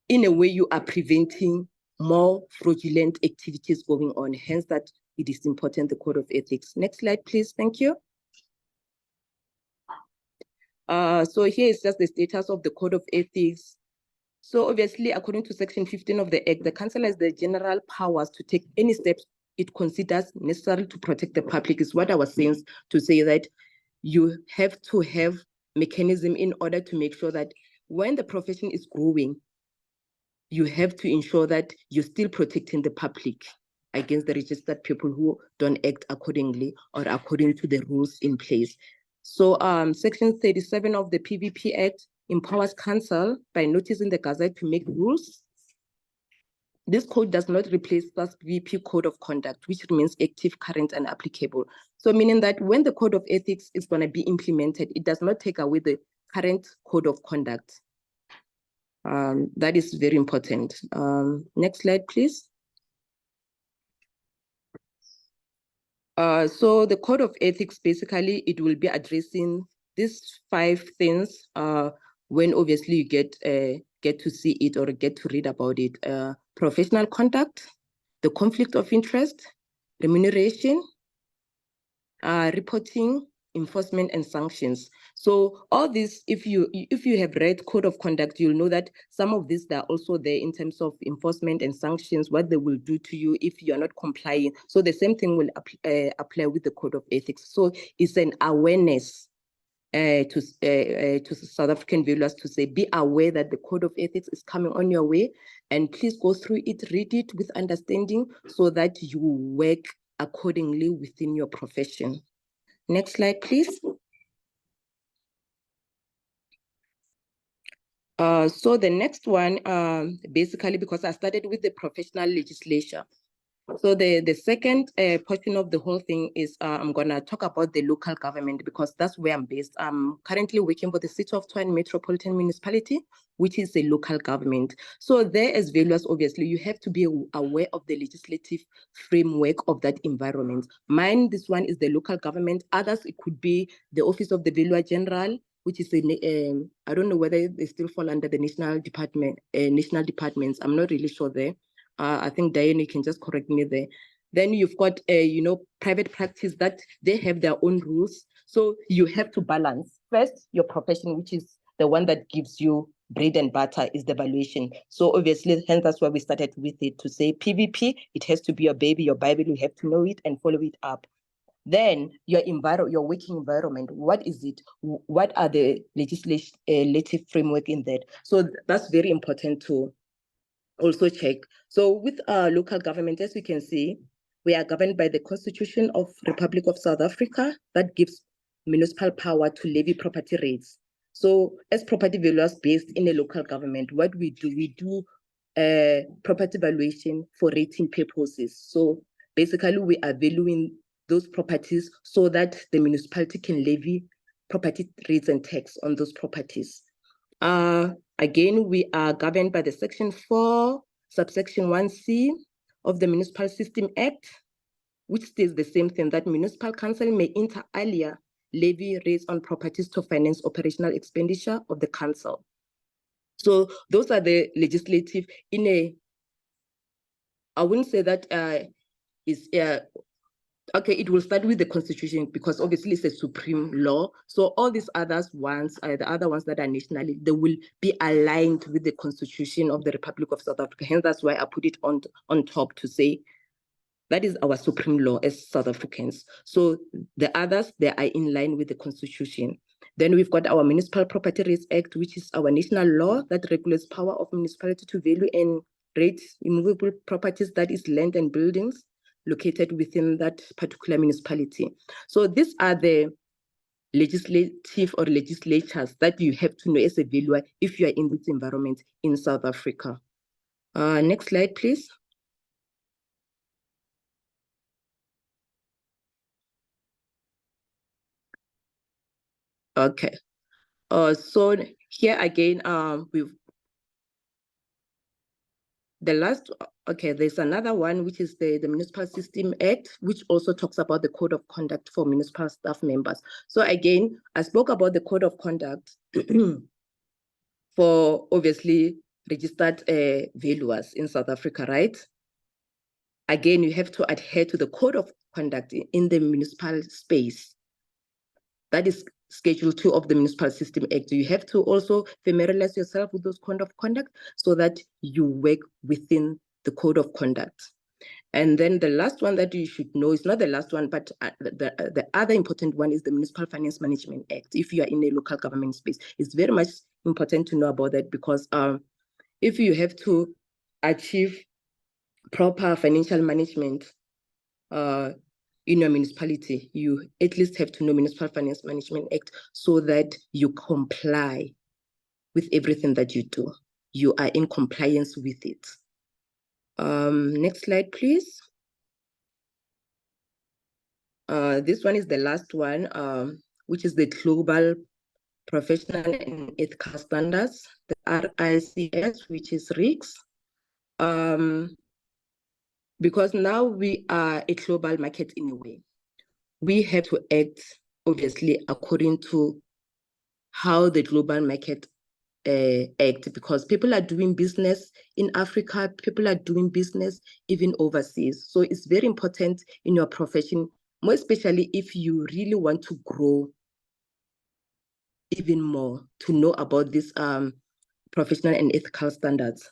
in a way you are preventing more fraudulent activities going on. Hence that it is important, the code of ethics. Next slide, please. Thank you. So here is just the status of the code of ethics. So obviously, according to section 15 of the Act, the council has the general powers to take any steps it considers necessary to protect the public, is what I was saying, to say that you have to have mechanism in order to make sure that when the profession is growing, you have to ensure that you're still protecting the public against the registered people who don't act accordingly or according to the rules in place. So section 37 of the PVP Act empowers council by noticing the Gazette to make rules. This code does not replace the PVP Code of Conduct, which remains active, current, and applicable. So meaning that when the Code of Ethics is going to be implemented, it does not take away the current Code of Conduct. That is very important. Next slide, please. So the Code of Ethics, basically, it will be addressing these 5 things when obviously you get to see it or get to read about it. Professional conduct, the conflict of interest, remuneration, reporting, enforcement, and sanctions. So all this, if you have read Code of Conduct, you'll know that some of these are also there in terms of enforcement and sanctions, what they will do to you if you are not complying. So the same thing will apply with the Code of Ethics. So it's an awareness to South African valuers to say, be aware that the Code of Ethics is coming on your way, and please go through it, read it with understanding so that you work accordingly within your profession. Next slide, please. So the next one, basically, because I started with the professional legislature. So the second portion of the whole thing is I'm going to talk about the local government, because that's where I'm based. I'm currently working for the City of Tshwane Metropolitan Municipality, which is a local government. So there, as valuers, obviously, you have to be aware of the legislative framework of that environment. Mine, this one is the local government. Others, it could be the Office of the Valuer General, which is I don't know whether they still fall under the national departments. I'm not really sure there. I think Diane, you can just correct me there. Then you've got, private practice that they have their own rules. So you have to balance. First, your profession, which is the one that gives you bread and butter, is the valuation. So obviously, hence that's why we started with it, to say PVP, it has to be your baby, your Bible, you have to know it and follow it up. Then your working environment, what is it? What are the legislative framework in that? So that's very important to also check. So with our local government, as we can see, we are governed by the Constitution of Republic of South Africa that gives municipal power to levy property rates. So as property valuers based in a local government, what we do property valuation for rating purposes. So basically we are valuing those properties so that the municipality can levy property rates and tax on those properties. Again, we are governed by the Section 4, subsection 1C of the Municipal System Act, which states the same thing, that municipal council may inter alia levy rates on properties to finance operational expenditure of the council. So those are the legislative I wouldn't say that okay, it will start with the Constitution, because obviously it's a supreme law. So all these others ones, the other ones that are nationally, they will be aligned with the Constitution of the Republic of South Africa. Hence, that's why I put it on top to say that is our supreme law as South Africans. So the others, they are in line with the Constitution. Then we've got our Municipal Property Rates Act, which is our national law that regulates power of municipality to value and rate immovable properties, that is land and buildings located within that particular municipality. So these are the legislative or legislatures that you have to know as a valuer if you are in this environment in South Africa. Next slide, please. Okay. So here again, there's another one, which is the Municipal System Act, which also talks about the code of conduct for municipal staff members. So again, I spoke about the code of conduct for obviously registered valuers in South Africa, right? Again, you have to adhere to the code of conduct in the municipal space. That is Schedule 2 of the Municipal System Act. You have to also familiarize yourself with those code of conduct so that you work within the code of conduct. And then the last one that you should know is not the last one, but the other important one is the Municipal Finance Management Act. If you are in a local government space, it's very much important to know about that, because if you have to achieve proper financial management in your municipality, you at least have to know Municipal Finance Management Act so that you comply with everything that you do. You are in compliance with it. Next slide, please. This one is the last one, which is the Global Professional and Ethical Standards, the RICS, which is RICS. Because now we are a global market in a way. We have to act, obviously, according to how the global market act, because people are doing business in Africa, people are doing business even overseas. So it's very important in your profession, more especially if you really want to grow even more, to know about these professional and ethical standards.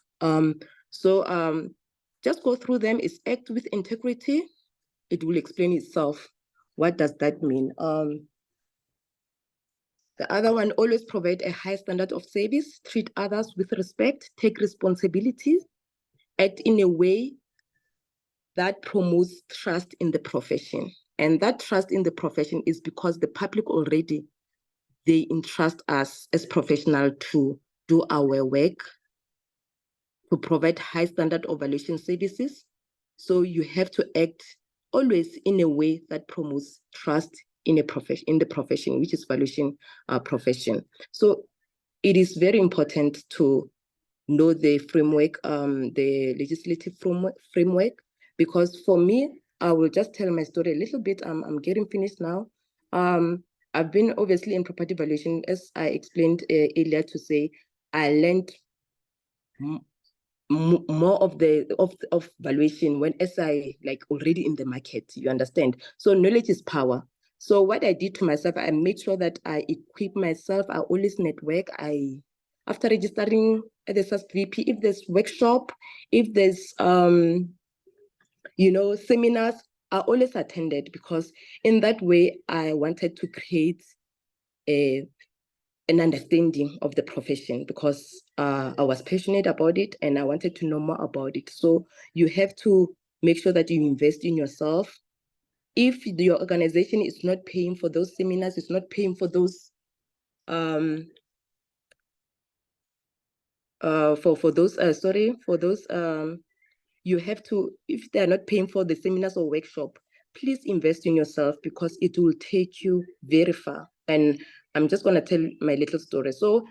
Just go through them. It's act with integrity. It will explain itself. What does that mean? The other one, always provide a high standard of service, treat others with respect, take responsibility, act in a way that promotes trust in the profession. And that trust in the profession is because the public already, they entrust us as professionals to do our work, to provide high standard of valuation services. So you have to act always in a way that promotes trust in the profession, which is valuation profession. So it is very important to know the framework, the legislative framework, because for me, I will just tell my story a little bit. I'm getting finished now. I've been obviously in property valuation, as I explained earlier, to say I learned more of valuation when I already in the market, you understand? So knowledge is power. So what I did to myself, I made sure that I equip myself. I always network. After registering at the SAIV, if there's workshop, if there's seminars, I always attended, because in that way I wanted to create an understanding of the profession, because I was passionate about it and I wanted to know more about it. So you have to make sure that you invest in yourself. If your organization is not paying for those seminars, it's not paying for those you have to, if they're not paying for the seminars or workshop, please invest in yourself, because it will take you very far. And I'm just going to tell my little story. So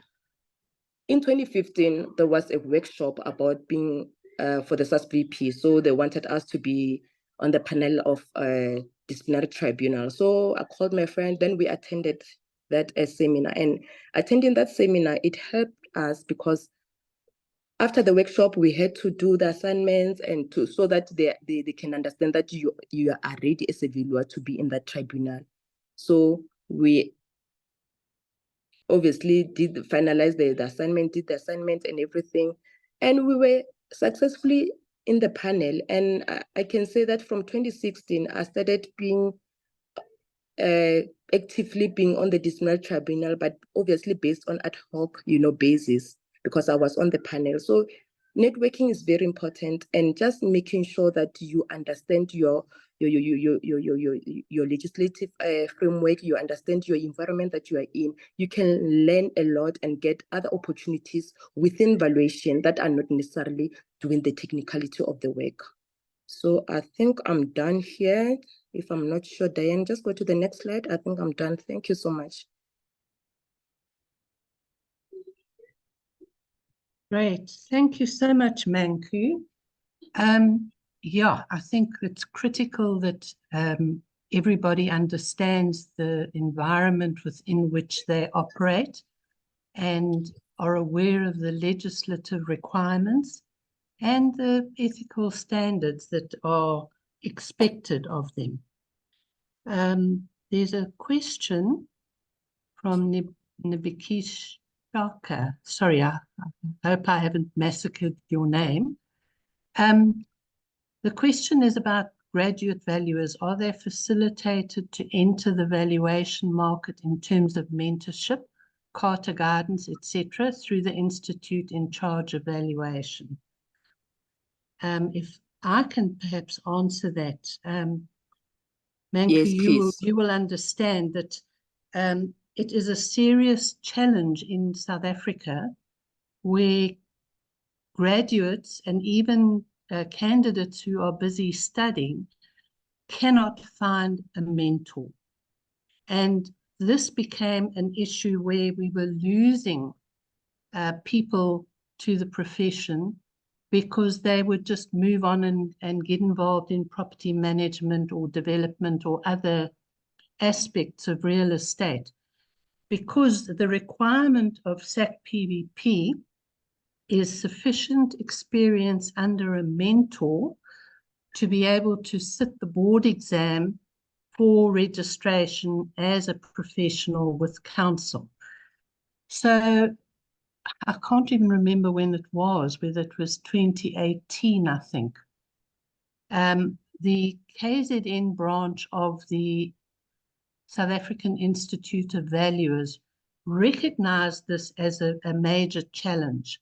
in 2015, there was a workshop about being for the SAIV. So they wanted us to be on the panel of disciplinary tribunal. So I called my friend, then we attended that seminar. And attending that seminar, it helped us, because after the workshop, we had to do the assignments and so that they can understand that you are ready as a valuer to be in that tribunal. So we obviously finalize the assignment, did the assignment and everything. And we were successfully in the panel. And I can say that from 2016, I started being actively being on the disciplinary tribunal, but obviously based on ad hoc, basis, because I was on the panel. So networking is very important, and just making sure that you understand your legislative framework, you understand your environment that you are in. You can learn a lot and get other opportunities within valuation that are not necessarily doing the technicality of the work. So I think I'm done here. If I'm not sure, Diane, just go to the next slide. I think I'm done. Thank you so much. Great. Thank you so much, Manku. Yeah, I think it's critical that everybody understands the environment within which they operate and are aware of the legislative requirements and the ethical standards that are expected of them. There's a question from Nibikish Shaka. Sorry, I hope I haven't massacred your name. The question is about graduate valuers. Are they facilitated to enter the valuation market in terms of mentorship, charter guidance, etc., through the institute in charge of valuation? If I can perhaps answer that, Manku, Yes, you will understand that it is a serious challenge in South Africa where graduates and even candidates who are busy studying cannot find a mentor. And this became an issue where we were losing people to the profession because they would just move on and get involved in property management or development or other aspects of real estate. Because the requirement of SAC PVP is sufficient experience under a mentor to be able to sit the board exam for registration as a professional with counsel. So I can't even remember when it was, whether it was 2018, I think. The KZN branch of the South African Institute of Valuers recognized this as a major challenge.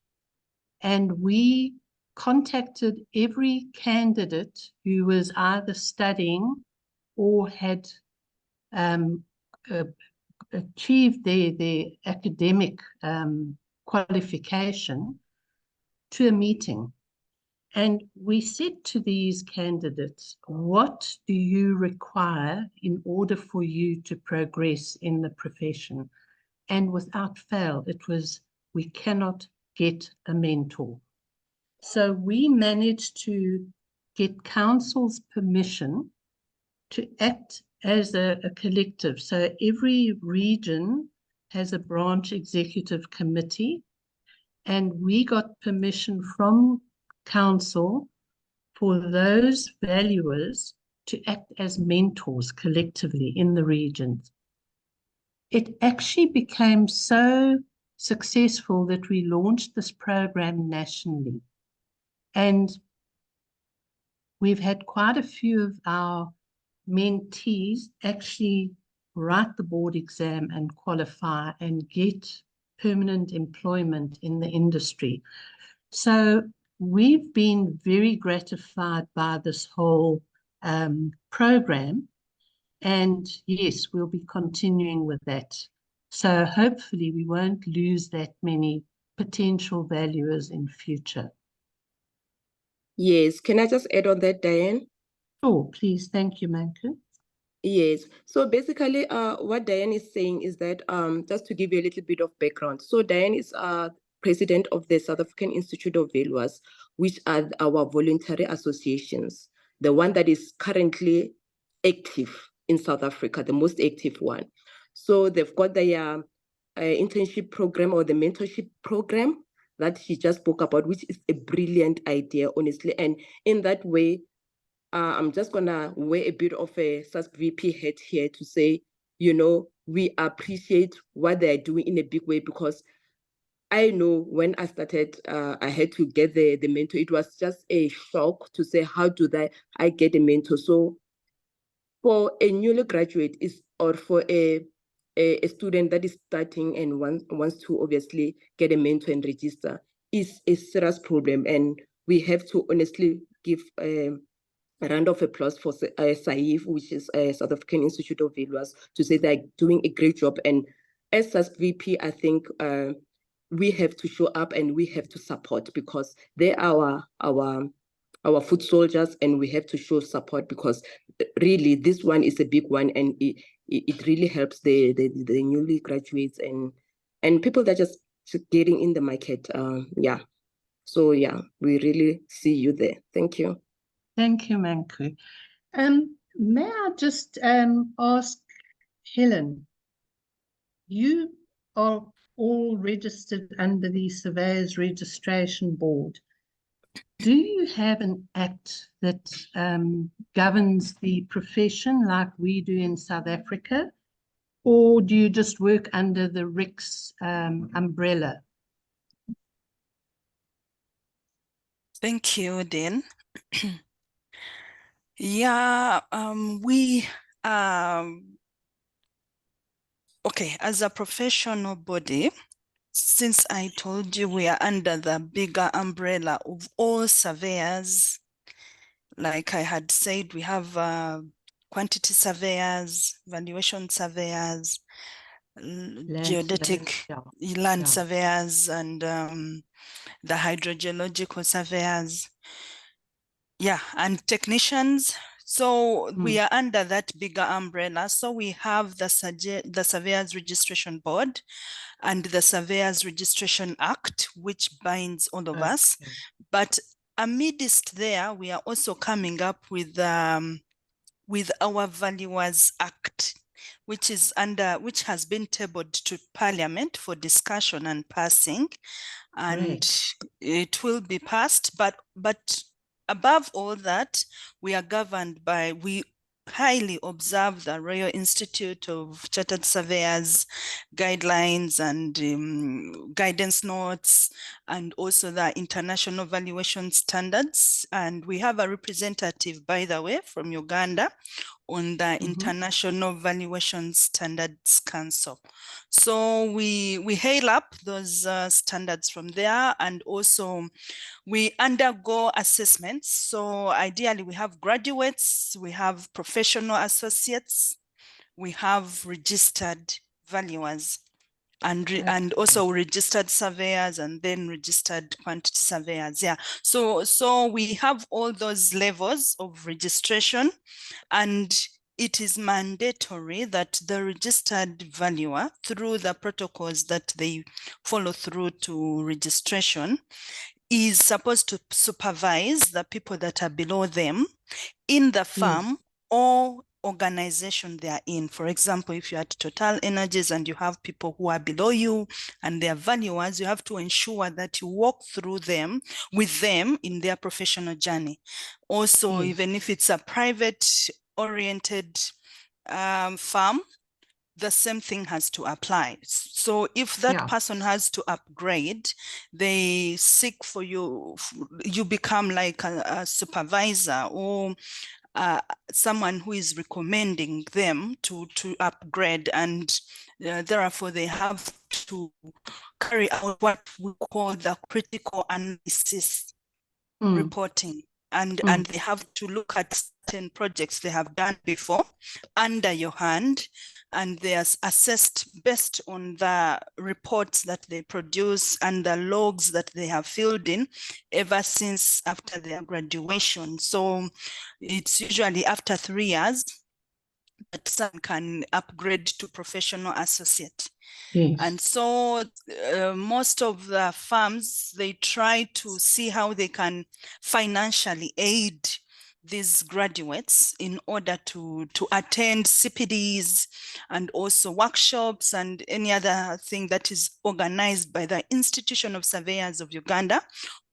And we contacted every candidate who was either studying or had achieved their academic qualification to a meeting. And we said to these candidates, what do you require in order for you to progress in the profession? And without fail, it was, we cannot get a mentor. So we managed to get council's permission to act as a collective. So every region has a branch executive committee, and we got permission from council for those valuers to act as mentors collectively in the regions. It actually became so successful that we launched this program nationally. And we've had quite a few of our mentees actually write the board exam and qualify and get permanent employment in the industry. So we've been very gratified by this whole program. And yes, we'll be continuing with that. So hopefully we won't lose that many potential valuers in future. Yes, can I just add on that, Diane? Oh, please. Thank you, Manku. Yes. So basically, what Diane is saying is that just to give you a little bit of background. So Diane is president of the South African Institute of Valuers, which are our voluntary associations. The one that is currently active in South Africa, the most active one. So they've got their internship program or the mentorship program that she just spoke about, which is a brilliant idea, honestly. And in that way, I'm just going to wear a bit of a SASC VP hat here to say, we appreciate what they're doing in a big way, because I know when I started, I had to get the mentor. It was just a shock to say, how do I get a mentor? So for a newly graduate, it's or for a student that is starting and wants to obviously get a mentor and register is a serious problem. And we have to honestly give a round of applause for SAIV, which is a South African Institute of Valuers, to say they're doing a great job. And as VP, I think we have to show up and we have to support, because they are our foot soldiers, and we have to show support, because really this one is a big one, and it really helps the newly graduates and people that are just getting in the market. Yeah. So yeah, we really see you there. Thank you. Thank you, Manku. May I just ask Helen, you are all registered under the Surveyors Registration Board. Do you have an act that governs the profession like we do in South Africa, or do you just work under the RICS umbrella? Thank you, Dean. Yeah, we okay, as a professional body, since I told you we are under the bigger umbrella of all surveyors, like I had said, we have quantity surveyors, valuation surveyors, geodetic land surveyors, and the hydrogeological surveyors, yeah, and technicians. So we are under that bigger umbrella. So we have the Surveyors Registration Board and the Surveyors Registration Act, which binds all of us. But amidst there, we are also coming up with our Valuers Act, which has been tabled to Parliament for discussion and passing, and it will be passed. But above all that, we are governed by, we highly observe the Royal Institute of Chartered Surveyors guidelines and guidance notes, and also the international valuation standards. And we have a representative, by the way, from Uganda on the International Valuation Standards Council. So we hail up those standards from there, and also we undergo assessments. So ideally we have graduates, we have professional associates, we have registered valuers, and also registered surveyors, and then registered quantity surveyors. Yeah. So we have all those levels of registration, and it is mandatory that the registered valuer, through the protocols that they follow through to registration, is supposed to supervise the people that are below them in the firm or organization they are in. For example, if you're at Total Energies and you have people who are below you and they are valuers, you have to ensure that you walk through them with them in their professional journey. Also, even if it's a private oriented firm, the same thing has to apply. So if that person has to upgrade, they seek for you, you become like a supervisor or someone who is recommending them to upgrade, and therefore they have to carry out what we call the critical analysis reporting, and they have to look at certain projects they have done before under your hand, and they are assessed based on the reports that they produce and the logs that they have filled in ever since after their graduation. So it's usually after 3 years that someone can upgrade to professional associate. And so most of the firms, they try to see how they can financially aid these graduates in order to attend CPDs and also workshops and any other thing that is organized by the Institution of Surveyors of Uganda,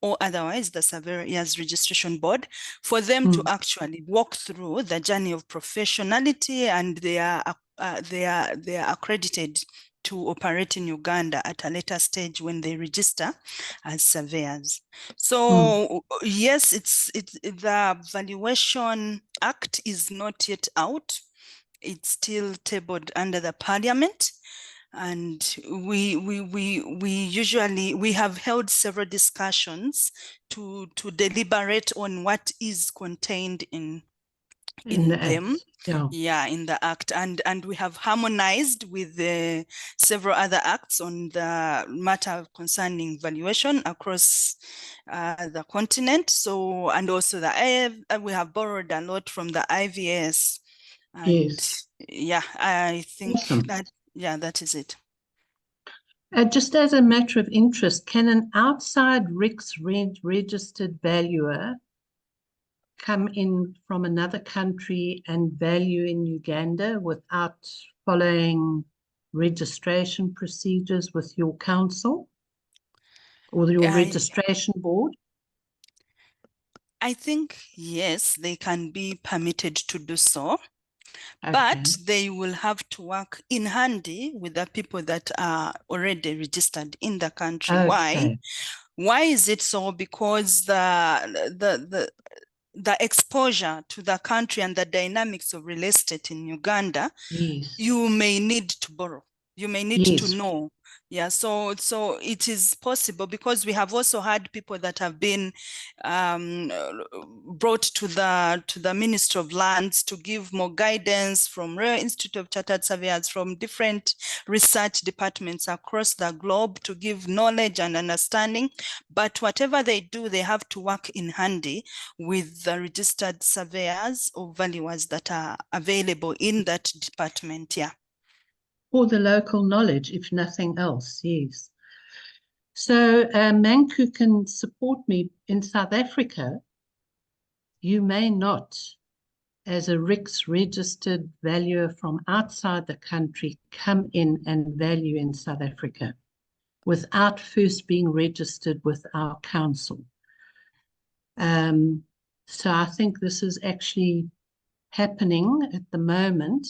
or otherwise the Surveyors Registration Board, for them to actually walk through the journey of professionality, and they are accredited to operate in Uganda at a later stage when they register as surveyors. So yes, the Valuation Act is not yet out. it's still tabled under the parliament. And we have held several discussions to deliberate on what is contained in them. Yeah. In the act, and we have harmonized with the several other acts on the matter concerning valuation across the continent. So, and also we have borrowed a lot from the IVS. And Yes. yeah, I think Awesome. that is it. Just as a matter of interest, can an outside RICS registered valuer come in from another country and value in Uganda without following registration procedures with your council or your registration board? I think, yes, they can be permitted to do so. Okay. But they will have to work in handy with the people that are already registered in the country. Okay. Why is it so? Because the exposure to the country and the dynamics of real estate in Uganda, Yes. you may need to borrow. You may need Yes. to know. Yeah, so it is possible, because we have also had people that have been brought to the Ministry of Lands to give more guidance, from Royal Institute of Chartered Surveyors, from different research departments across the globe, to give knowledge and understanding. But whatever they do, they have to work in handy with the registered surveyors or valuers that are available in that department. Yeah. For the local knowledge, if nothing else, yes. So Manku can support me. In South Africa, you may not, as a RICS registered valuer from outside the country, come in and value in South Africa without first being registered with our council. So I think this is actually happening at the moment,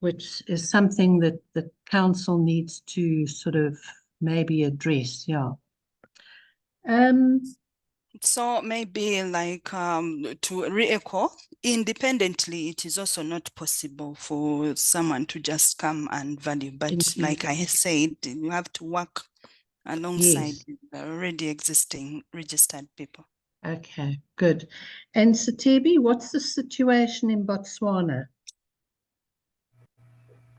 which is something that the council needs to sort of maybe address, yeah. So maybe like to re-echo, independently, it is also not possible for someone to just come and value. But Indeed. like I said, you have to work alongside Yes. the already existing registered people. Okay, good. And Sethebe, what's the situation in Botswana?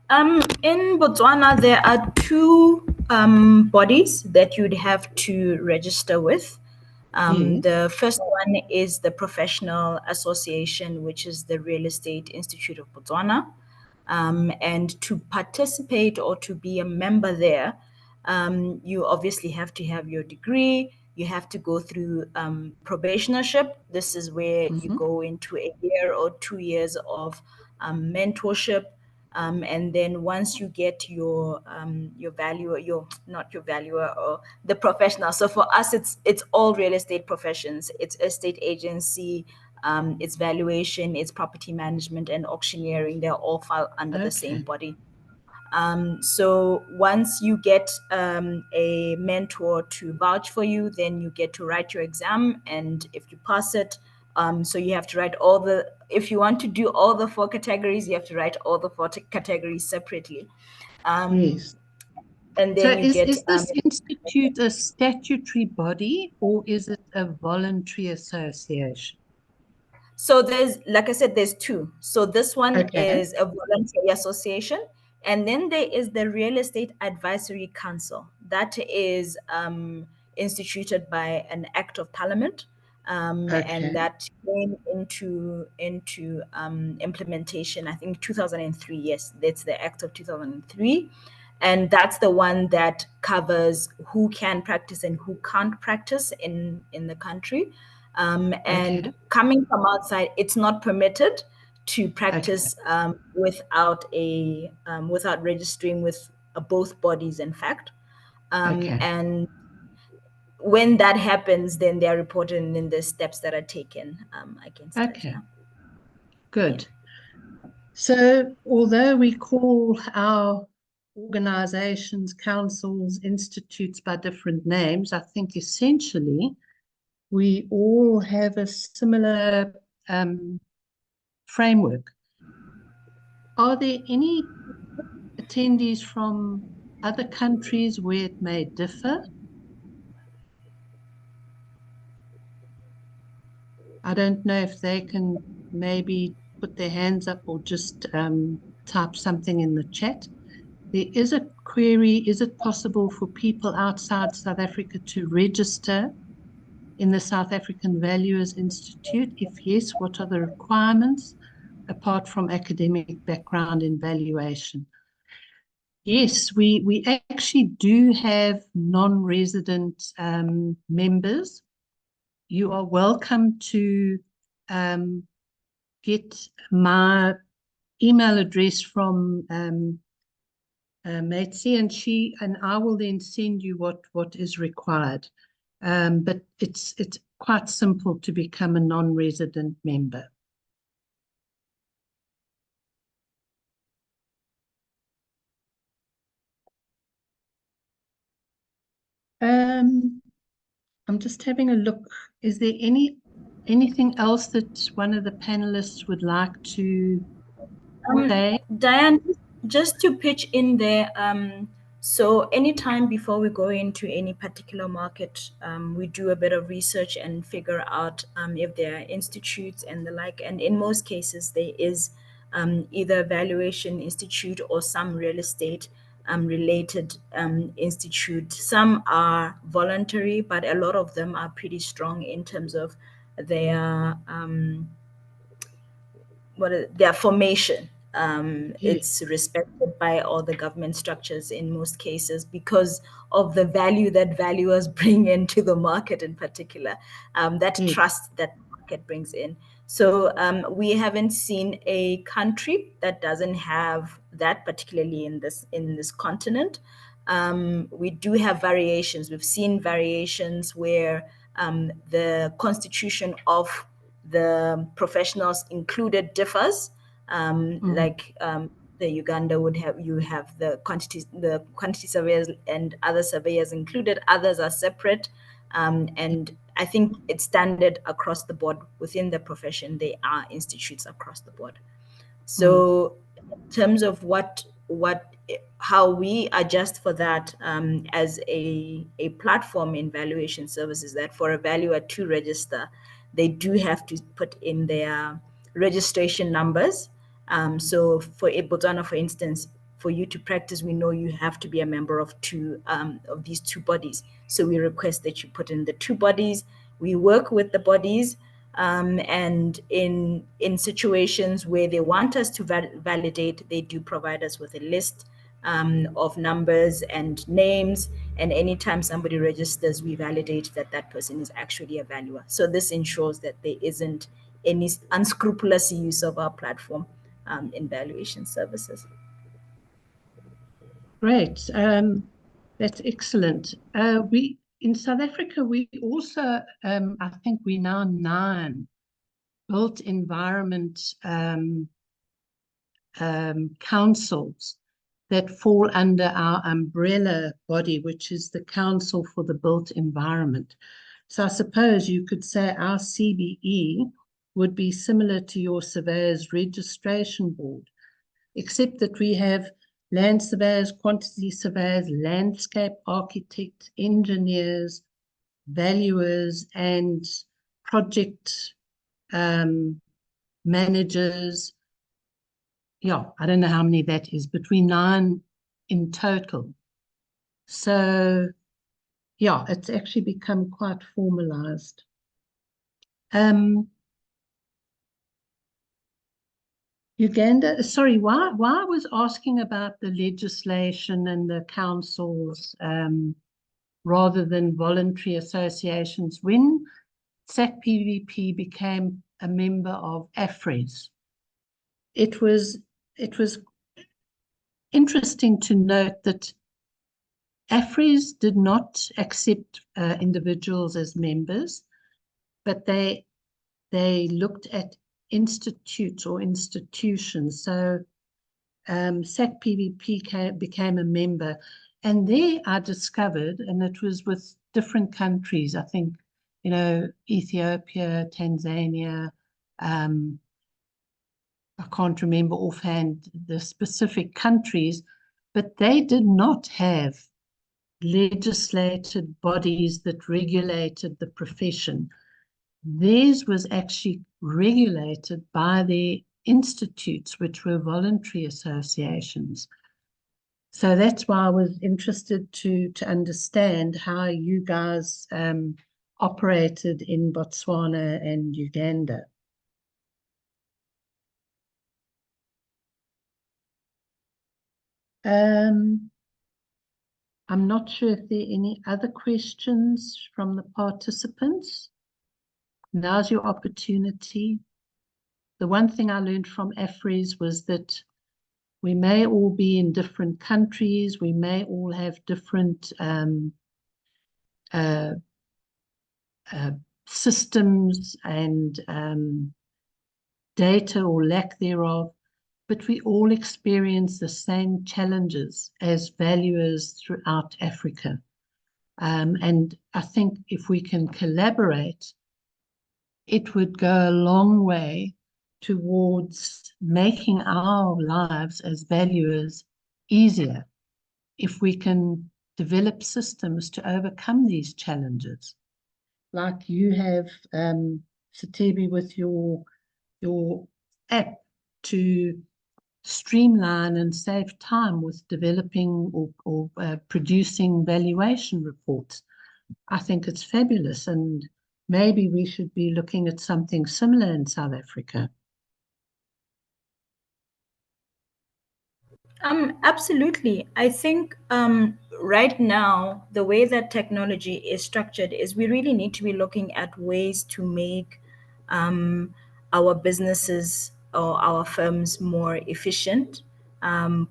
In Botswana, there are two bodies that you'd have to register with. Yes. The first one is the Professional Association, which is the Real Estate Institute of Botswana. And to participate or to be a member there, you obviously have to have your degree. You have to go through probationership. This is where you go into a year or 2 years of mentorship. And then once you get your valuer, not your valuer, or the professional. So for us, it's all real estate professions. It's estate agency, it's valuation, it's property management, and auctioneering. They all fall under the same body. So once you get a mentor to vouch for you, then you get to write your exam, and if you pass it, so you have to write if you want to do all the 4 categories, you have to write all the 4 categories separately. Yes. And then so is this institute a statutory body, or is it a voluntary association? So there's, like I said, there's 2. So this one is a voluntary association. And then there is the Real Estate Advisory Council. That is instituted by an Act of Parliament. And that came into implementation, I think 2003. Yes, that's the Act of 2003. And that's the one that covers who can practice and who can't practice in the country. And coming from outside, it's not permitted to practice without registering with both bodies, in fact. And when that happens, then they are reported, and then the steps that are taken against that. Yeah. Good. So although we call our organizations, councils, institutes by different names, I think essentially we all have a similar framework. Are there any attendees from other countries where it may differ? I don't know if they can maybe put their hands up or just type something in the chat. There is a query: is it possible for people outside South Africa to register in the South African Valuers Institute? If yes, what are the requirements apart from academic background in valuation? Yes, we actually do have non-resident members. You are welcome to get my email address from Matsi, and I will then send you what is required. But it's quite simple to become a non-resident member. I'm just having a look. Is there anything else that one of the panelists would like to say? Dianne, just to pitch in there, so anytime before we go into any particular market, we do a bit of research and figure out if there are institutes and the like. And in most cases, there is either a valuation institute or some real estate related institute. Some are voluntary, but a lot of them are pretty strong in terms of their their formation. It's respected by all the government structures in most cases because of the value that valuers bring into the market in particular, that trust that the market brings in. So we haven't seen a country that doesn't have that, particularly in this continent. We do have variations. We've seen variations where the constitution of the professionals included differs. Like the Uganda would have, you have the quantity surveyors and other surveyors included, others are separate. And I think it's standard across the board within the profession. They are institutes across the board. So in terms of how we adjust for that as a platform in valuation services, that for a valuer to register, they do have to put in their registration numbers. So for Botswana, for instance, for you to practice, we know you have to be a member of of these two bodies. So we request that you put in the two bodies. We work with the bodies, and in situations where they want us to validate, they do provide us with a list of numbers and names. And anytime somebody registers, we validate that that person is actually a valuer. So this ensures that there isn't any unscrupulous use of our platform in valuation services. Great. That's excellent. In South Africa, we also, I think we now 9 built environment councils that fall under our umbrella body, which is the Council for the Built Environment. So I suppose you could say our CBE would be similar to your Surveyors Registration Board, except that we have land surveyors, quantity surveyors, landscape architects, engineers, valuers, and project managers. Yeah, I don't know how many that is, between 9 in total. So yeah, it's actually become quite formalized. Uganda, sorry, why I was asking about the legislation and the councils rather than voluntary associations. When SACPVP became a member of ACRE, it was interesting to note that ACRE did not accept individuals as members, but they looked at institutes or institutions. So SACPVP became a member, and there I discovered, and it was with different countries, I think, you know, Ethiopia, Tanzania, I can't remember offhand the specific countries, but they did not have legislated bodies that regulated the profession. Theirs was actually regulated by the institutes, which were voluntary associations. So that's why I was interested to understand how you guys operated in Botswana and Uganda. I'm not sure if there are any other questions from the participants. Now's your opportunity. The one thing I learned from AFRES was that we may all be in different countries, we may all have different systems and data or lack thereof, but we all experience the same challenges as valuers throughout Africa. And I think if we can collaborate, it would go a long way towards making our lives as valuers easier if we can develop systems to overcome these challenges. Like you have, Sethebe, with your app to streamline and save time with developing or producing valuation reports. I think it's fabulous, and maybe we should be looking at something similar in South Africa. Absolutely. I think right now, the way that technology is structured is we really need to be looking at ways to make our businesses or our firms more efficient.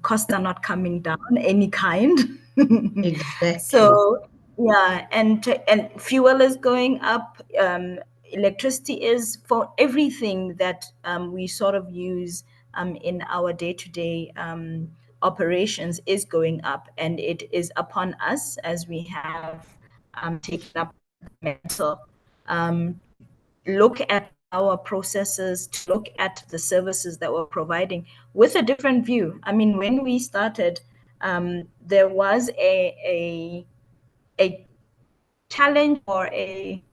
Costs are not coming down any kind. Exactly. So yeah, and fuel is going up. Electricity is, for everything that we sort of use in our day-to-day operations, is going up, and it is upon us, as we have taken up the mantle, look at our processes, to look at the services that we're providing with a different view. I mean, when we started, there was a challenge or a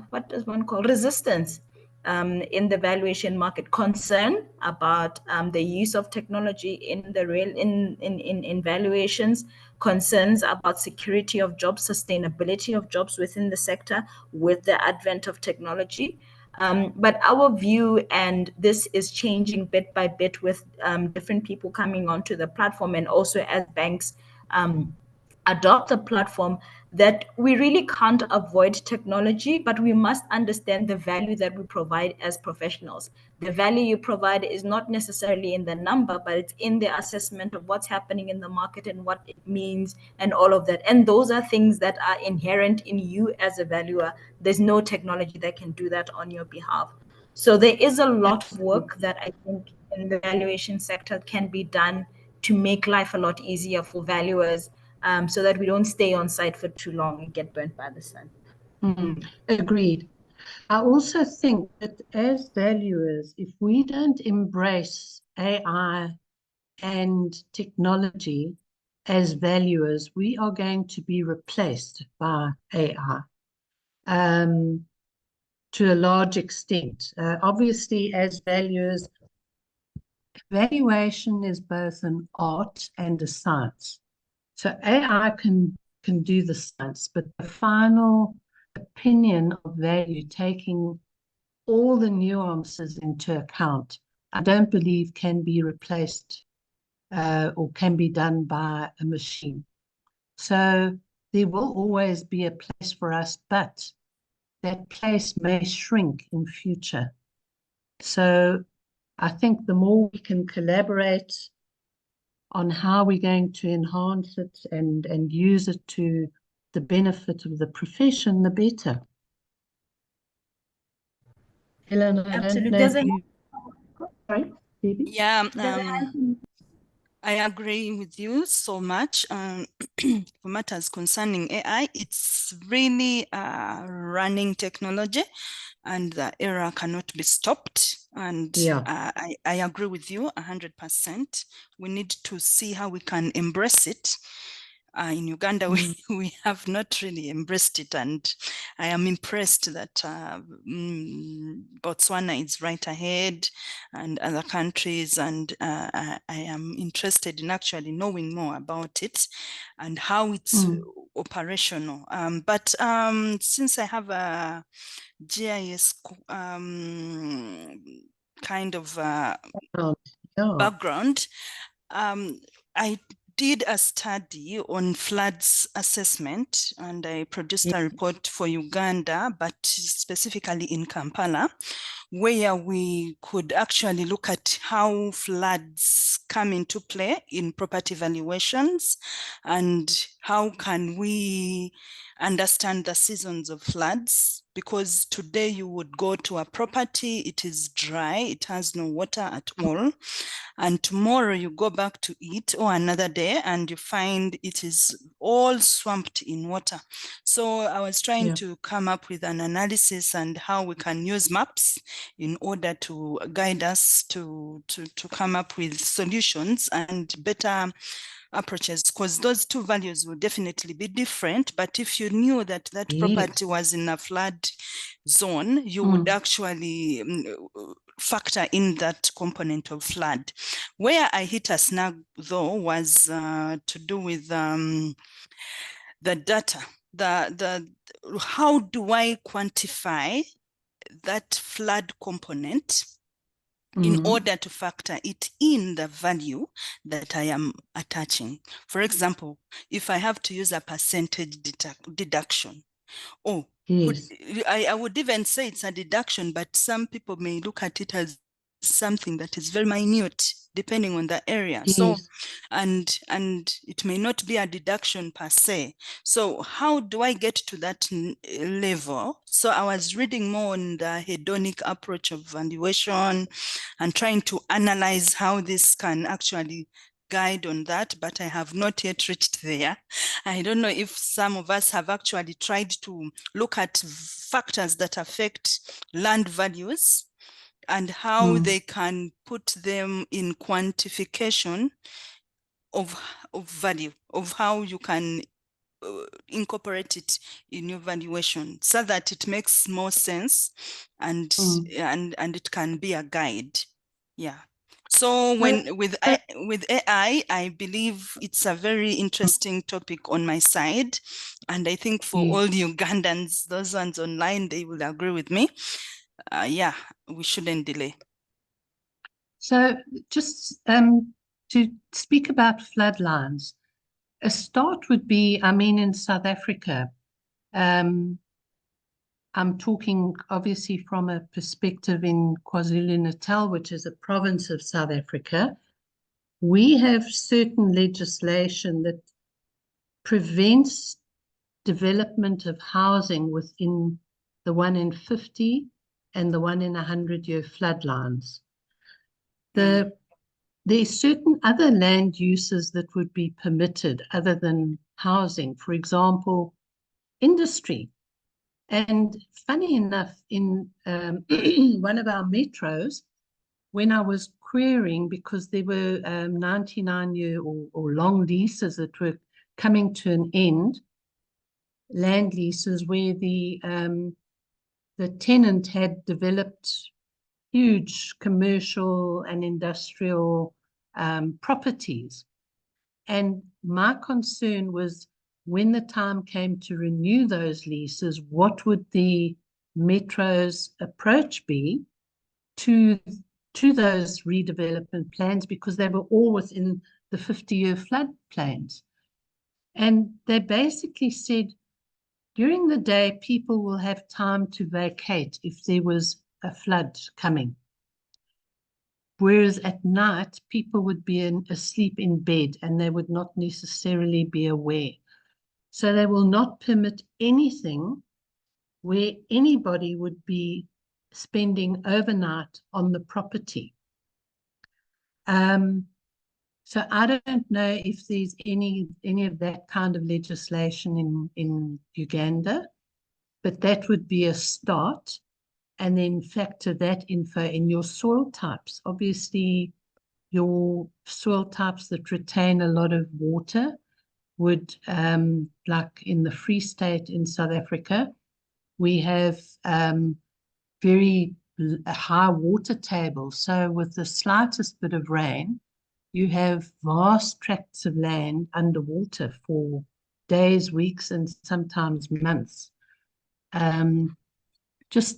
what does one call resistance in the valuation market, concern about the use of technology in the in valuations, concerns about security of jobs, sustainability of jobs within the sector with the advent of technology. But our view, and this is changing bit by bit with different people coming onto the platform, and also as banks adopt a platform, that we really can't avoid technology, but we must understand the value that we provide as professionals. The value you provide is not necessarily in the number, but it's in the assessment of what's happening in the market and what it means and all of that. And those are things that are inherent in you as a valuer. There's no technology that can do that on your behalf. So there is a lot of work that I think in the valuation sector can be done to make life a lot easier for valuers, so that we don't stay on site for too long and get burnt by the sun. Agreed. I also think that as valuers, if we don't embrace AI and technology as valuers, we are going to be replaced by AI to a large extent. Obviously, as valuers, valuation is both an art and a science. So AI can do the science, but the final opinion of value, taking all the nuances into account, I don't believe can be replaced or can be done by a machine. So there will always be a place for us, but that place may shrink in future. So I think the more we can collaborate on how we're going to enhance it and use it to the benefit of the profession, the better. Helen, I don't know if you... Sorry, Phoebe? Yeah, I agree with you so much. For matters concerning AI, it's really a running technology, and the era cannot be stopped. And I agree with you 100%. We need to see how we can embrace it. In Uganda, we have not really embraced it, and I am impressed that Botswana is right ahead and other countries, and I am interested in actually knowing more about it and how it's operational. But since I have a GIS kind of background, I did a study on floods assessment, and I produced a report for Uganda, but specifically in Kampala, where we could actually look at how floods come into play in property valuations, and how can we understand the seasons of floods. Because today you would go to a property, it is dry, it has no water at all. And tomorrow you go back to it, or another day, and you find it is all swamped in water. So I was trying to come up with an analysis and how we can use maps in order to guide us to come up with solutions and better approaches, because those two values will definitely be different. But if you knew that that property was in a flood zone, you would actually factor in that component of flood. Where I hit a snag though was to do with the data. How do I quantify that flood component in order to factor it in the value that I am attaching? For example, if I have to use a percentage deduction, I would even say it's a deduction, but some people may look at it as something that is very minute depending on the area. So, and it may not be a deduction per se. So how do I get to that level? So I was reading more on the hedonic approach of valuation and trying to analyze how this can actually guide on that, but I have not yet reached there. I don't know if some of us have actually tried to look at factors that affect land values and how they can put them in quantification of value, of how you can incorporate it in your valuation so that it makes more sense and it can be a guide. Yeah. So with AI, I believe it's a very interesting topic on my side. And I think for all the Ugandans, those ones online, they will agree with me. Yeah, we shouldn't delay. So just to speak about floodlines, a start would be, I mean, in South Africa, I'm talking obviously from a perspective in KwaZulu-Natal, which is a province of South Africa. We have certain legislation that prevents development of housing within the 1 in 50 and the 1 in 100-year floodlines. There's certain other land uses that would be permitted other than housing, for example, industry. And funny enough, in one of our metros, when I was querying, because there were 99-year or long leases that were coming to an end, land leases where the tenant had developed huge commercial and industrial properties. And my concern was, when the time came to renew those leases, what would the Metro's approach be to those redevelopment plans, because they were all within the 50-year flood plains. And they basically said, during the day, people will have time to vacate if there was a flood coming. Whereas at night, people would be asleep in bed and they would not necessarily be aware. So they will not permit anything where anybody would be spending overnight on the property. So I don't know if there's any of that kind of legislation in Uganda, but that would be a start. And then factor that info in your soil types. Obviously, your soil types that retain a lot of water would, like in the Free State in South Africa, we have very high water tables. So with the slightest bit of rain, you have vast tracts of land underwater for days, weeks, and sometimes months.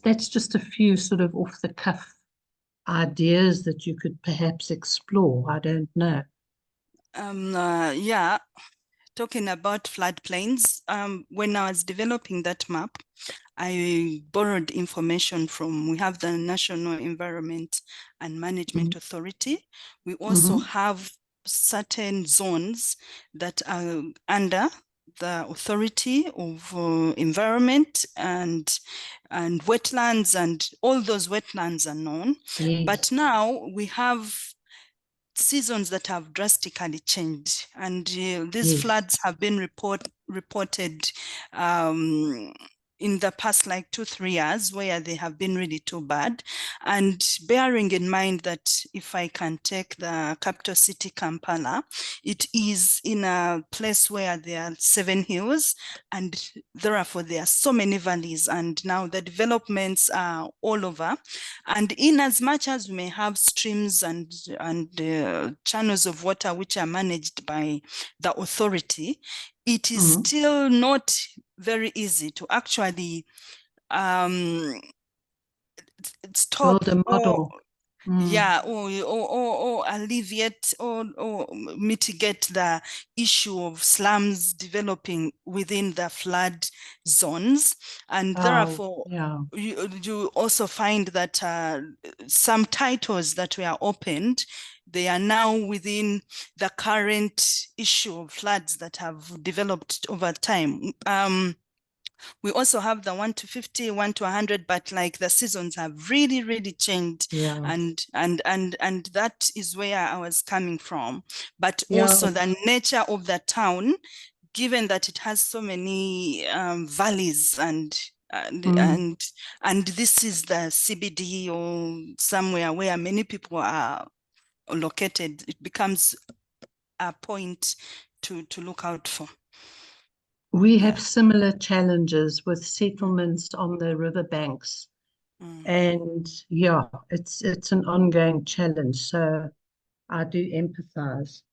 That's just a few sort of off the cuff ideas that you could perhaps explore. I don't know. Yeah, talking about floodplains, when I was developing that map, I borrowed information from, we have the National Environment and Management Authority. We also have certain zones that are under the Authority of Environment and wetlands, and all those wetlands are known. Yes. But now we have seasons that have drastically changed, and these Yes. floods have been reported in the past like 2-3 years, where they have been really too bad. And bearing in mind that if I can take the capital city Kampala, it is in a place where there are 7 hills, and therefore there are so many valleys, and now the developments are all over. And in as much as we may have streams and channels of water which are managed by the authority, it is still not very easy to actually stop Build a model. or alleviate or mitigate the issue of slums developing within the flood zones. And therefore, you also find that some titles that were opened, they are now within the current issue of floods that have developed over time. We also have the 1 to 50, 1 to 100, but like the seasons have really, really changed. Yeah. And that is where I was coming from. But also the nature of the town, given that it has so many valleys and this is the CBD or somewhere where many people are located, it becomes a point to look out for. We have similar challenges with settlements on the riverbanks. And it's an ongoing challenge. So I do empathize.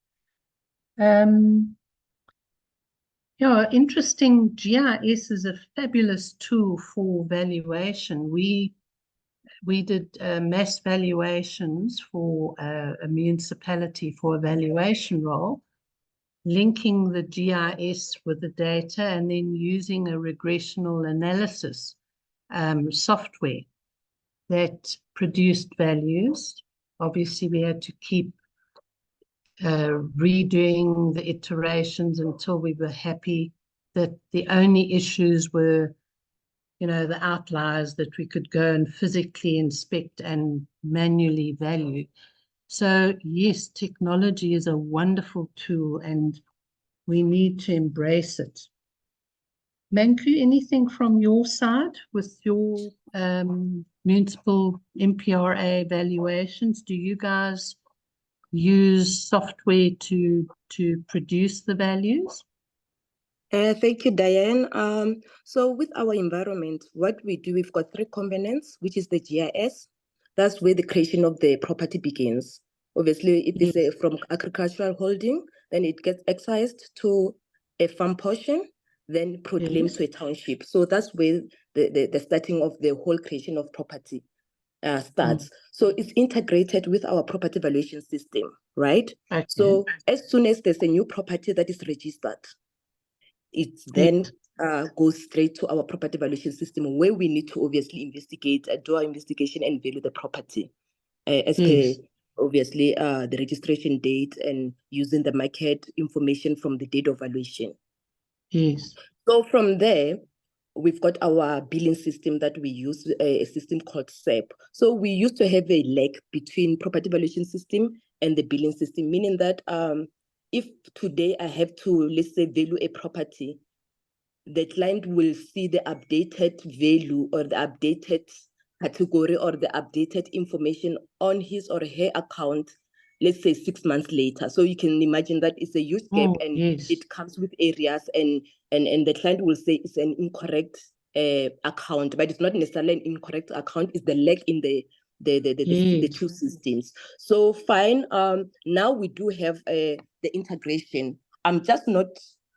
Interesting. GIS is a fabulous tool for valuation. We did mass valuations for a municipality for a valuation role, linking the GIS with the data and then using a regressional analysis software that produced values. Obviously, we had to keep redoing the iterations until we were happy that the only issues were, the outliers that we could go and physically inspect and manually value. So yes, technology is a wonderful tool and we need to embrace it. Manku, anything from your side with your municipal MPRA valuations? Do you guys use software to produce the values? Thank you, Diane. So with our environment, what we do, we've got 3 components, which is the GIS. That's where the creation of the property begins. Obviously, if it's from agricultural holding, then it gets excised to a farm portion, then proclaimed to a township. So that's where the starting of the whole creation of property starts. So it's integrated with our property valuation system, right? Okay. So as soon as there's a new property that is registered, it then goes straight to our property valuation system, where we need to obviously investigate, do our investigation and value the property as per obviously the registration date and using the market information from the date of valuation. Yes. So from there, we've got our billing system that we use, a system called SAIV. So we used to have a lag between property valuation system and the billing system, meaning that if today I have to, let's say, value a property, the client will see the updated value or the updated category or the updated information on his or her account, let's say 6 months later. So you can imagine that it's a huge gap, and it comes with areas, and the client will say it's an incorrect account, but it's not necessarily an incorrect account, it's the lag in the two systems. So fine, now we do have the integration. I'm just not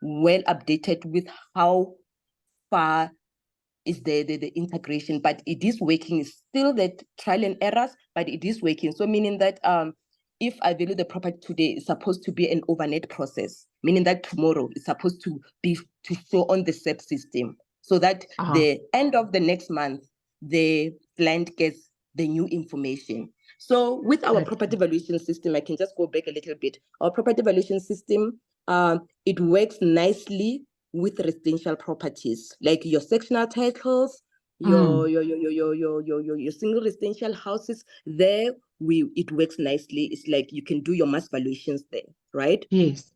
well updated with how far is the integration, but it is working. It's still that trial and errors, but it is working. So meaning that if I value the property today, it's supposed to be an overnight process, meaning that tomorrow it's supposed to show on the SAIV system, so that the end of the next month, the client gets the new information. So with our property valuation system, I can just go back a little bit. Our property valuation system, it works nicely with residential properties, like your sectional titles, your single residential houses. There, it works nicely. It's like you can do your mass valuations there, right? Yes.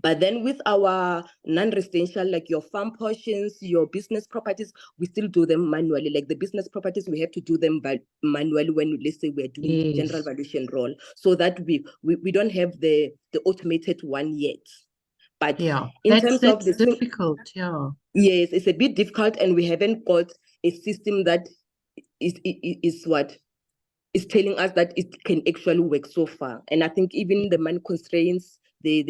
But then with our non-residential, like your farm portions, your business properties, we still do them manually. Like the business properties, we have to do them manually when, let's say, we're doing general valuation role, so that we don't have the automated one yet. But in terms of the difficult, yes, it's a bit difficult, and we haven't got a system that is what is telling us that it can actually work so far. And I think even the money constraints, they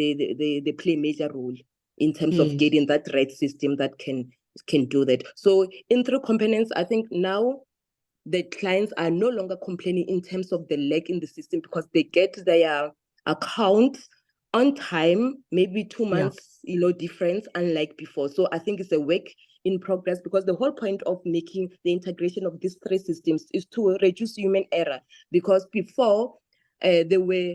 play a major role in terms of getting that right system that can do that. So in through components, I think now the clients are no longer complaining in terms of the lag in the system, because they get their account on time, maybe 2 months, difference, unlike before. So I think it's a work in progress, because the whole point of making the integration of these three systems is to reduce human error. Because before, there were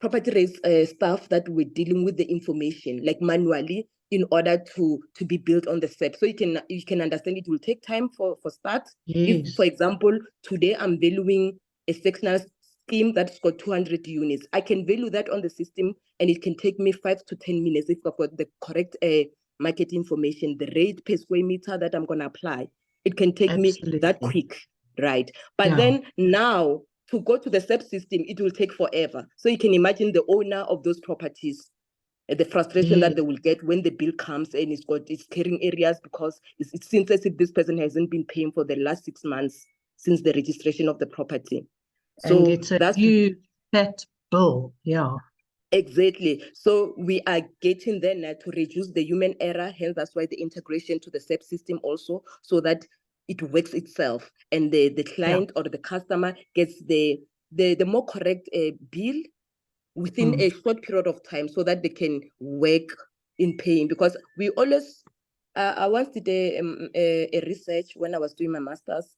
property staff that were dealing with the information, like manually, in order to be built on the SAIV. So you can understand it will take time for start. If, for example, today I'm valuing a sectional scheme that's got 200 units, I can value that on the system, and it can take me 5 to 10 minutes if I've got the correct market information, the rate per square meter that I'm going to apply. It can take me that quick, right? But then now, to go to the SAIV system, it will take forever. So you can imagine the owner of those properties, the frustration that they will get when the bill comes and it's carrying areas, because it seems as if this person hasn't been paying for the last 6 months since the registration of the property. So and it's a huge fat bill, Exactly. So we are getting there now to reduce the human error. Hence, that's why the integration to the SAIV system also, so that it works itself, and the client or the customer gets the more correct bill within a short period of time, so that they can work in paying. Because we always, I once did a research when I was doing my master's,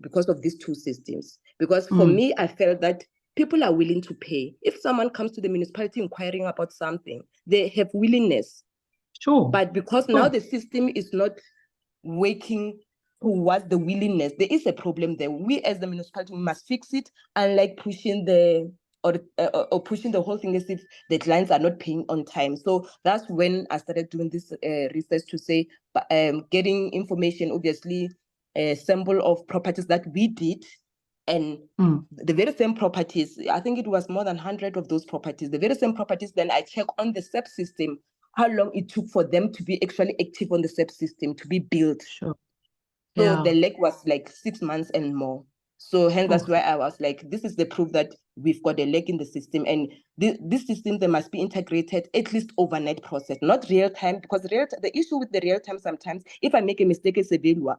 because of these two systems. Because for me, I felt that people are willing to pay. If someone comes to the municipality inquiring about something, they have willingness. Sure. But because now the system is not working towards the willingness, there is a problem there. We as the municipality must fix it, unlike pushing or pushing the whole thing as if the clients are not paying on time. So that's when I started doing this research to say, getting information, obviously, a sample of properties that we did, and the very same properties, I think it was more than 100 of those properties, the very same properties, then I check on the SAIV system, how long it took for them to be actually active on the SAIV system, to be built. Sure. So the lag was like 6 months and more. So hence that's why I was like, this is the proof that we've got a lag in the system, and this system, they must be integrated at least overnight process, not real time, because the issue with the real time, sometimes if I make a mistake as a valuer,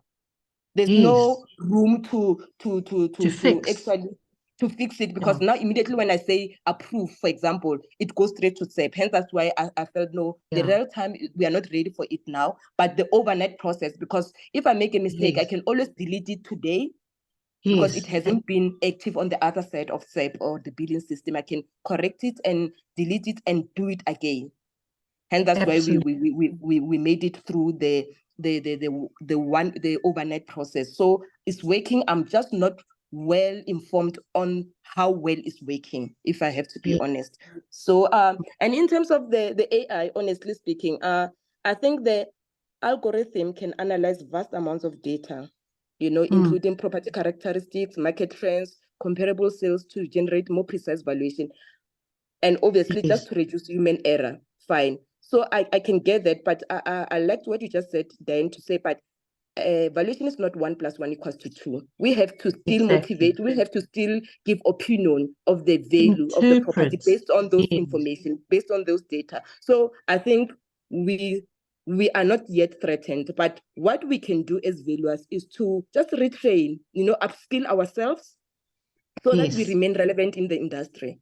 there's no room to fix it, because now immediately when I say approve, for example, it goes straight to SAIV. Hence that's why I felt no, the real time, we are not ready for it now, but the overnight process, because if I make a mistake, I can always delete it today, because it hasn't been active on the other side of SAIV or the billing system. I can correct it and delete it and do it again. Hence that's why we made it through the overnight process. So it's working. I'm just not well informed on how well it's working, if I have to be Yeah. honest. So, and in terms of the AI, honestly speaking, I think the algorithm can analyze vast amounts of data, including property characteristics, market trends, comparable sales to generate more precise valuation. And obviously, just to reduce human error, fine. So I can get that, but I liked what you just said, Dianne, to say, but valuation is not 1 + 1 = 2. We have to still motivate. We have to still give opinion of the value of the property based on those information, based on those data. So I think we are not yet threatened, but what we can do as valuers is to just retrain, upskill ourselves so that we remain relevant in the industry.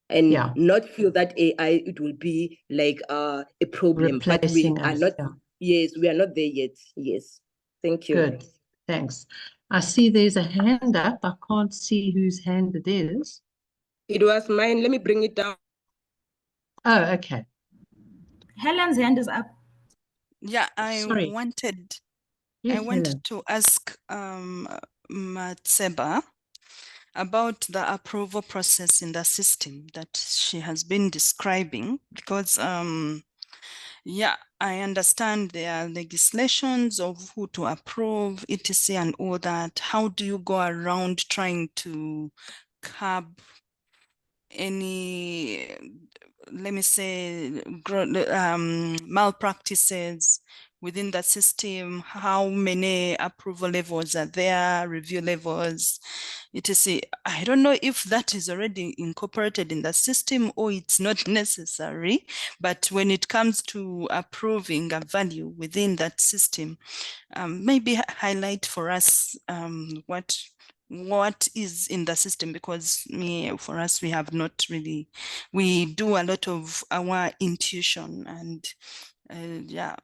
And not feel that AI, it will be like a problem. Replacing but we are us, not. Yes, we are not there yet. Yes. Thank you. Good. Thanks. I see there's a hand up. I can't see whose hand it is. It was mine. Let me bring it down. Oh, okay. Helen's hand is up. Yeah, I Sorry. wanted Yes, Helen. to ask Matseba about the approval process in the system that she has been describing, because yeah, I understand there are legislations of who to approve, etc. and all that. How do you go around trying to curb any, let me say, malpractices within the system? How many approval levels are there, review levels, etc. I don't know if that is already incorporated in the system or it's not necessary, but when it comes to approving a value within that system, maybe highlight for us what is in the system, because for us, we have not really, we do a lot of our intuition and yeah,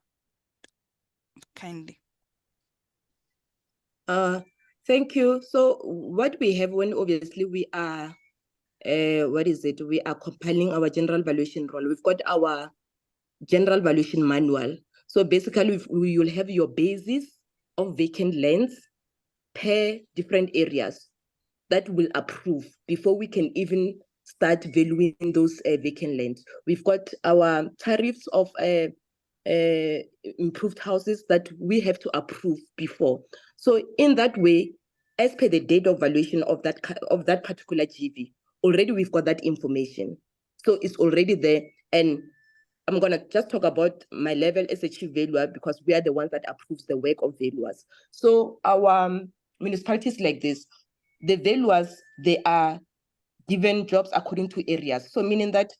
kindly. Thank you. So what we have, when obviously we are, we are compiling our general valuation role. We've got our general valuation manual. So basically, we will have your basis of vacant lands per different areas that will approve before we can even start valuing those vacant lands. We've got our tariffs of improved houses that we have to approve before. So in that way, as per the date of valuation of that particular GV, already we've got that information. So it's already there. And I'm going to just talk about my level as a chief valuer, because we are the ones that approves the work of valuers. So our municipalities like this, the valuers, they are given jobs according to areas. So meaning that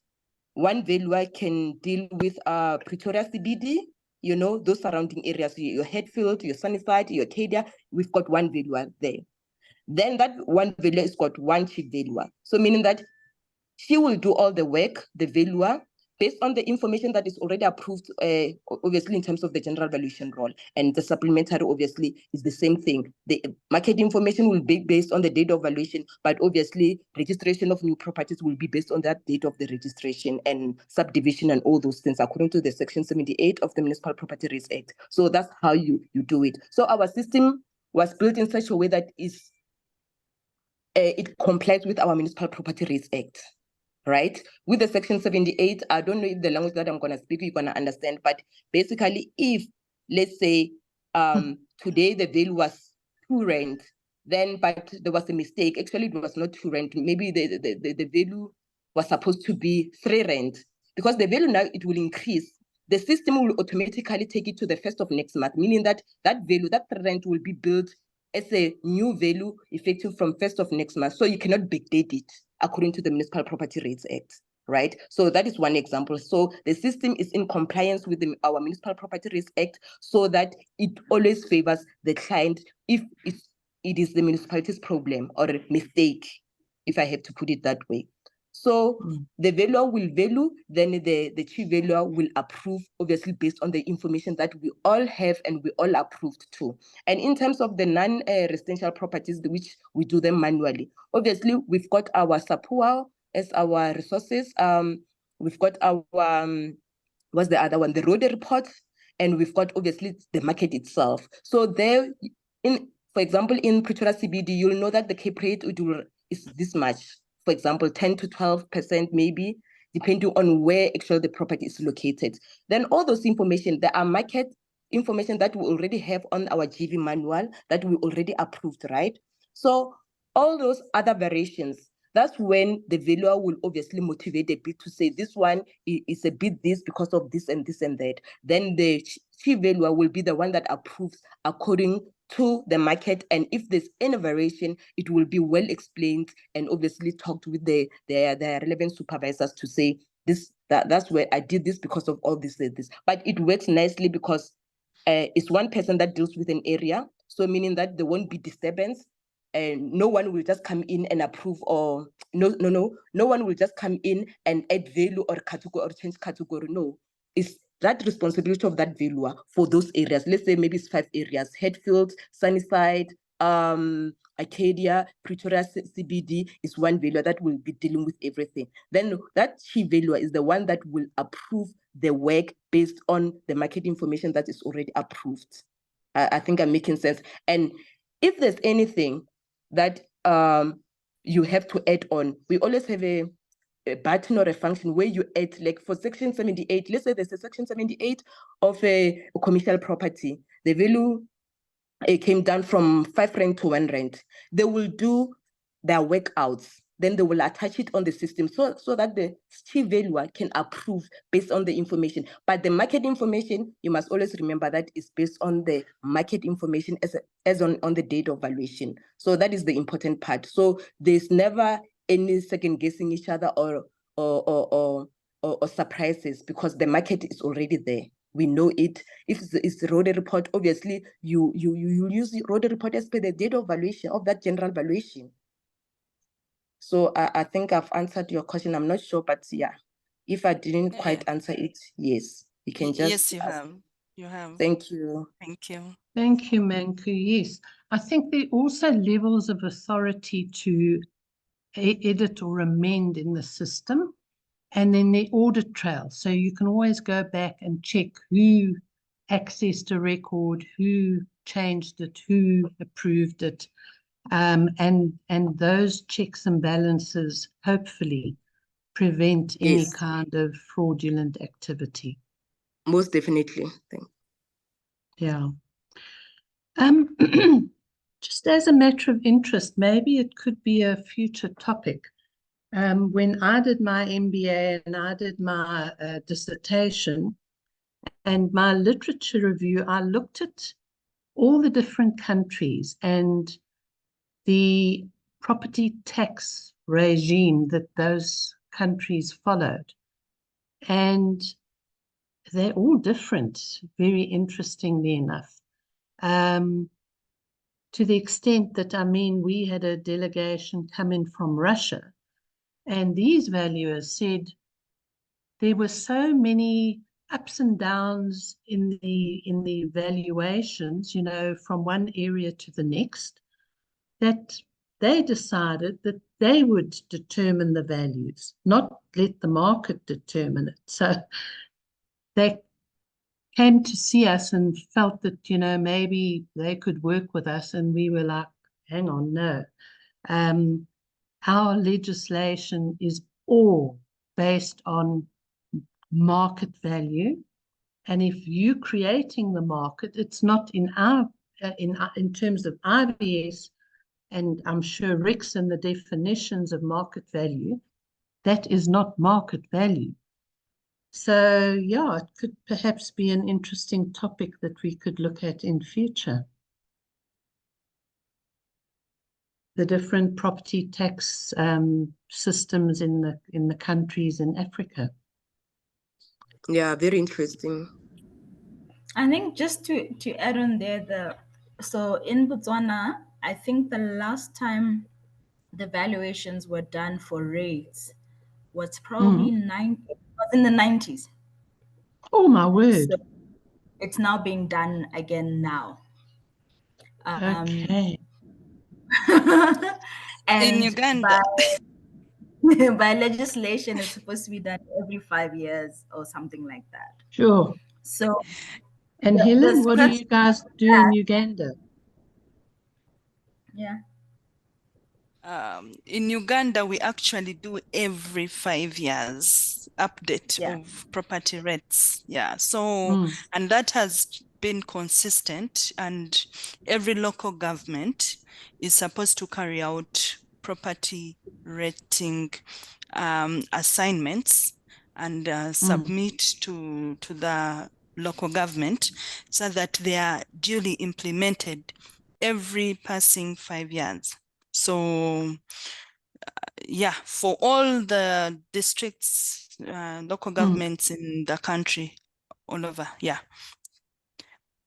one valuer can deal with Pretoria CBD, those surrounding areas, your Hatfield, your Sunnyside, your Cadia, we've got one valuer there. Then that one valuer has got one chief valuer. So meaning that she will do all the work, the valuer, based on the information that is already approved, obviously in terms of the general valuation role. And the supplementary obviously is the same thing. The market information will be based on the date of valuation, but obviously registration of new properties will be based on that date of the registration and subdivision and all those things according to the Section 78 of the Municipal Property Rights Act. So that's how you do it. So our system was built in such a way that it complies with our Municipal Property Rights Act. Right? With the Section 78, I don't know if the language that I'm going to speak, you're going to understand, but basically, if, let's say, today the value was R2, then, but there was a mistake. Actually, it was not R2. Maybe the value was supposed to be R3, because the value now, it will increase. The system will automatically take it to the 1st of next month, meaning that value, that R3 will be built as a new value effective from 1st of next month. So you cannot backdate it according to the Municipal Property Rights Act, right? So that is one example. So the system is in compliance with our Municipal Property Rights Act, so that it always favors the client if it is the municipality's problem or a mistake, if I have to put it that way. So the valuer will value, then the chief valuer will approve, obviously based on the information that we all have and we all approved to. And in terms of the non-residential properties, which we do them manually, obviously we've got our SAPUA as our resources. We've got our, what's the other one? The road report, and we've got obviously the market itself. So there, For example, in Pretoria CBD, you'll know that the cap rate is this much. For example, 10 to 12% maybe, depending on where actually the property is located. Then all those information, there are market information that we already have on our GV manual that we already approved, right? So all those other variations, that's when the valuer will obviously motivate a bit to say this one is a bit this because of this and this and that. Then the chief valuer will be the one that approves according to the market, and if there's any variation, it will be well explained and obviously talked with the relevant supervisors to say that's where I did this because of all this and this. But it works nicely because it's one person that deals with an area, so meaning that there won't be disturbance, and no one will just come in and approve, or no one will just come in and add value or category or change category. No, it's that responsibility of that valuer for those areas. Let's say maybe it's 5 areas: Hatfield, Sunnyside, Arcadia, Pretoria CBD is one valuer that will be dealing with everything. Then that chief valuer is the one that will approve the work based on the market information that is already approved. I think I'm making sense. And if there's anything that you have to add on, we always have a button or a function where you add, like for section 78, let's say there's a section 78 of a commercial property. The value came down from 5 rand to 1 rand. They will do their workouts. Then they will attach it on the system so that the chief valuer can approve based on the information. But the market information, you must always remember that is based on the market information as on the date of valuation. So that is the important part. So there's never any second guessing each other or surprises, because the market is already there. We know it. If it's the road report, obviously you use the road report as per the date of valuation of that general valuation. So I think I've answered your question. I'm not sure, but yeah, if I didn't quite answer it, yes, you can just. Yes, you have. You have. Thank you. Thank you. Thank you, Manku. Yes, I think there are also levels of authority to edit or amend in the system, and then the audit trail. So you can always go back and check who accessed a record, who changed it, who approved it. And those checks and balances hopefully prevent any kind of fraudulent activity. Most definitely. Yeah. Just as a matter of interest, maybe it could be a future topic. When I did my MBA and I did my dissertation and my literature review, I looked at all the different countries and the property tax regime that those countries followed. And they're all different, very interestingly enough. To the extent that, I mean, we had a delegation coming from Russia, and these valuers said there were so many ups and downs in the valuations, you know, from one area to the next, that they decided that they would determine the values, not let the market determine it. So they came to see us and felt that, you know, maybe they could work with us, and we were like, hang on, no. Our legislation is all based on market value, and if you're creating the market, it's not in our in terms of IVS, and I'm sure Rick's and the definitions of market value, that is not market value. So yeah, it could perhaps be an interesting topic that we could look at in future. The different property tax systems in the countries in Africa. Yeah, very interesting. I think just to add on there, so in Botswana, I think the last time the valuations were done for rates was probably in the 90s. Oh my word. So it's now being done again now. Okay. In And Uganda. by legislation, it's supposed to be done every 5 years or something like that. Sure. So, and Helen, what do you guys do in Uganda? Yeah. In Uganda, we actually do every 5 years update Yeah. of property rates. Yeah. So, and that has been consistent, and every local government is supposed to carry out property rating assignments and submit to the local government so that they are duly implemented every passing 5 years. So, yeah, for all the districts, local governments in the country, all over, yeah.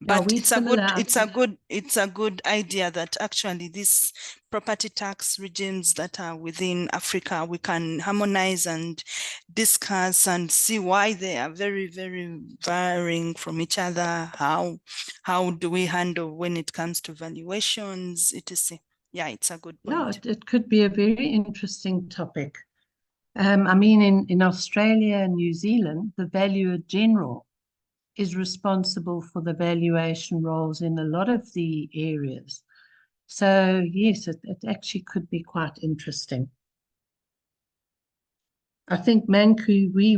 But we it's a similar. it's a good idea that actually these property tax regimes that are within Africa, we can harmonize and discuss and see why they are very, very varying from each other. How do we handle when it comes to valuations, etc. Yeah, it's a good point. Yeah, it could be a very interesting topic. I mean, in Australia and New Zealand, the valuer general is responsible for the valuation roles in a lot of the areas. So yes, it actually could be quite interesting. I think Manku, we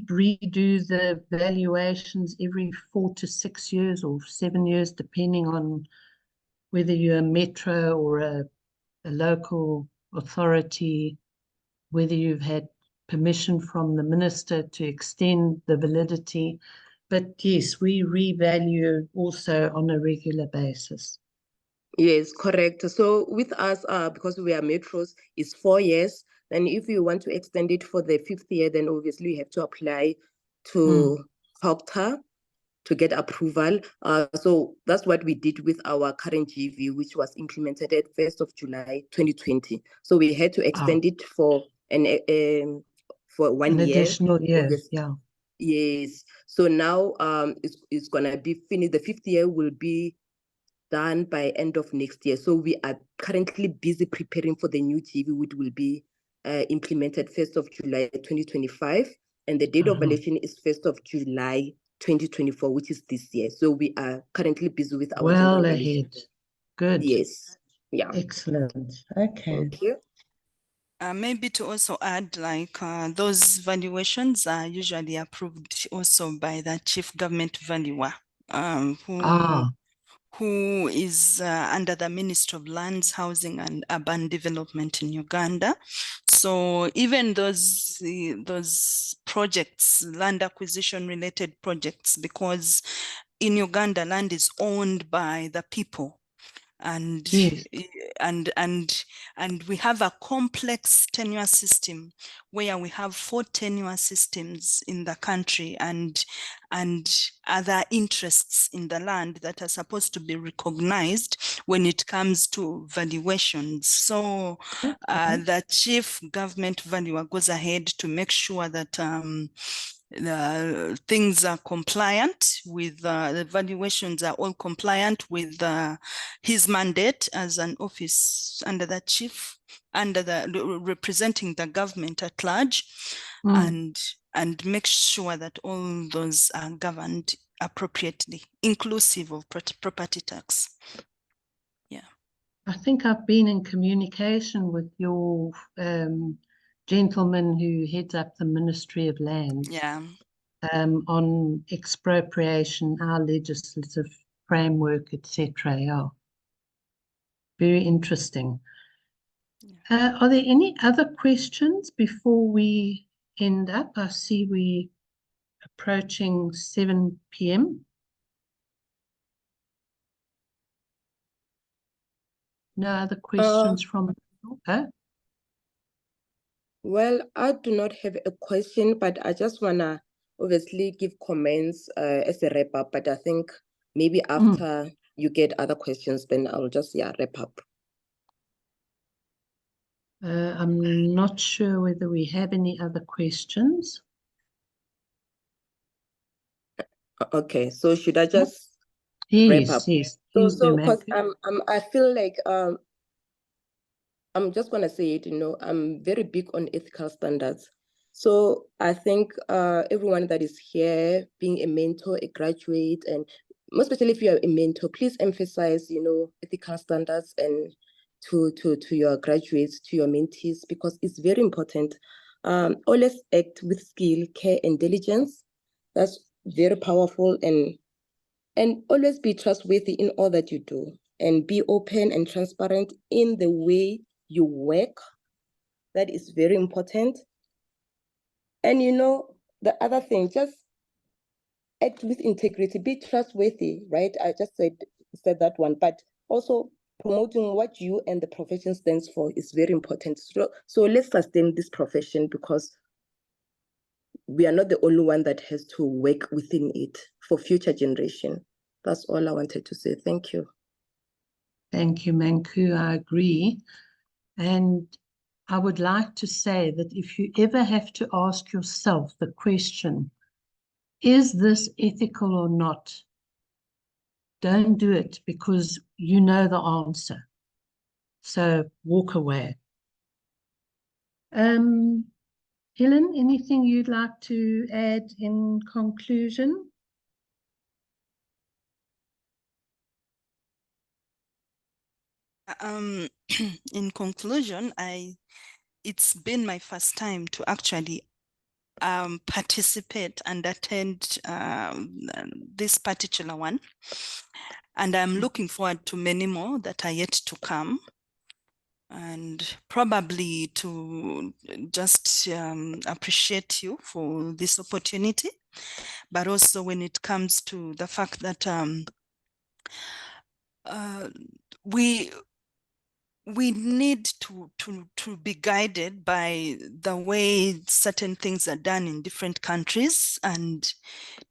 redo the valuations every 4 to 6 years or 7 years, depending on whether you're a metro or a local authority, whether you've had permission from the minister to extend the validity. But yes, we revalue also on a regular basis. Yes, correct. So with us, because we are metros, it's 4 years. And if you want to extend it for the 5th year, then obviously you have to apply to HOCTA to get approval. So that's what we did with our current GV, which was implemented at 1st of July 2020. So we had to extend it for for 1 year. Additional year, obviously. yeah. Yes. So now it's gonna be finished. The 5th year will be done by end of next year. So we are currently busy preparing for the new GV, which will be implemented 1st of July 2025. And the date of valuation is 1st of July 2024, which is this year. So we are currently busy with our well general ahead. valuation. Good. Yes. Yeah. Excellent. Okay. Thank you. Maybe to also add, like those valuations are usually approved also by the chief government valuer, who is under the Ministry of Lands, Housing and Urban Development in Uganda. So even those projects, land acquisition related projects, because in Uganda, land is owned by the people. And yes. and we have a complex tenure system where we have 4 tenure systems in the country and other interests in the land that are supposed to be recognized when it comes to valuations. So the chief government valuer goes ahead to make sure that the things are compliant with the valuations are all compliant with his mandate as an office under the chief, under the representing the government at large, and make sure that all those are governed appropriately, inclusive of property tax. Yeah, I think I've been in communication with your gentleman who heads up the Ministry of Lands. yeah. On expropriation, our legislative framework, etc. Yeah. Very interesting. Are there any other questions before we end up? I see we approaching 7 p.m. No other questions from Well, I do not have a question, but I just wanna obviously give comments as a wrap up. But I think maybe after you get other questions, then I'll just wrap up. I'm not sure whether we have any other questions. Okay, so should I just wrap up? Yes, So because I feel like I'm just gonna say it, I'm very big on ethical standards. So I think everyone that is here, being a mentor, a graduate, and most especially if you are a mentor, please emphasize, ethical standards and to your graduates, to your mentees, because it's very important. Always act with skill, care, and diligence. That's very powerful, and always be trustworthy in all that you do, and be open and transparent in the way you work. That is very important. And you know, the other thing, just act with integrity, be trustworthy, right? I just said that one, but also promoting what you and the profession stands for is very important. So let's sustain this profession, because we are not the only one that has to work within it for future generation. That's all I wanted to say. Thank you. Thank you, Manku. I agree. And I would like to say that if you ever have to ask yourself the question, is this ethical or not? Don't do it, because you know the answer. So walk away. Helen, anything you'd like to add in conclusion? In conclusion, it's been my first time to actually participate and attend this particular one. And I'm looking forward to many more that are yet to come. And probably to just appreciate you for this opportunity. But also when it comes to the fact that we need to be guided by the way certain things are done in different countries, and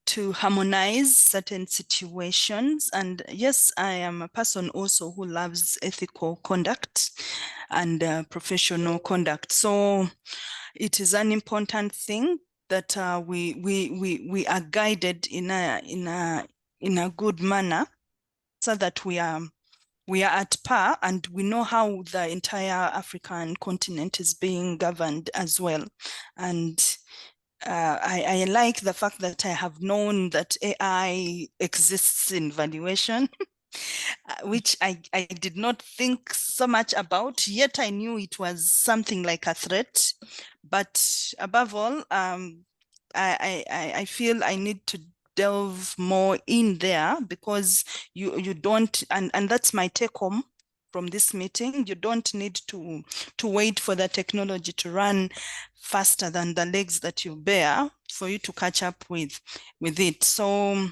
to harmonize certain situations. And yes, I am a person also who loves ethical conduct and professional conduct. So it is an important thing that we are guided in a good manner, so that we are at par, and we know how the entire African continent is being governed as well. And I like the fact that I have known that AI exists in valuation, which I did not think so much about, yet I knew it was something like a threat. But above all, I feel I need to delve more in there, because you don't, and that's my take home from this meeting. You don't need to wait for the technology to run faster than the legs that you bear for you to catch up with it. So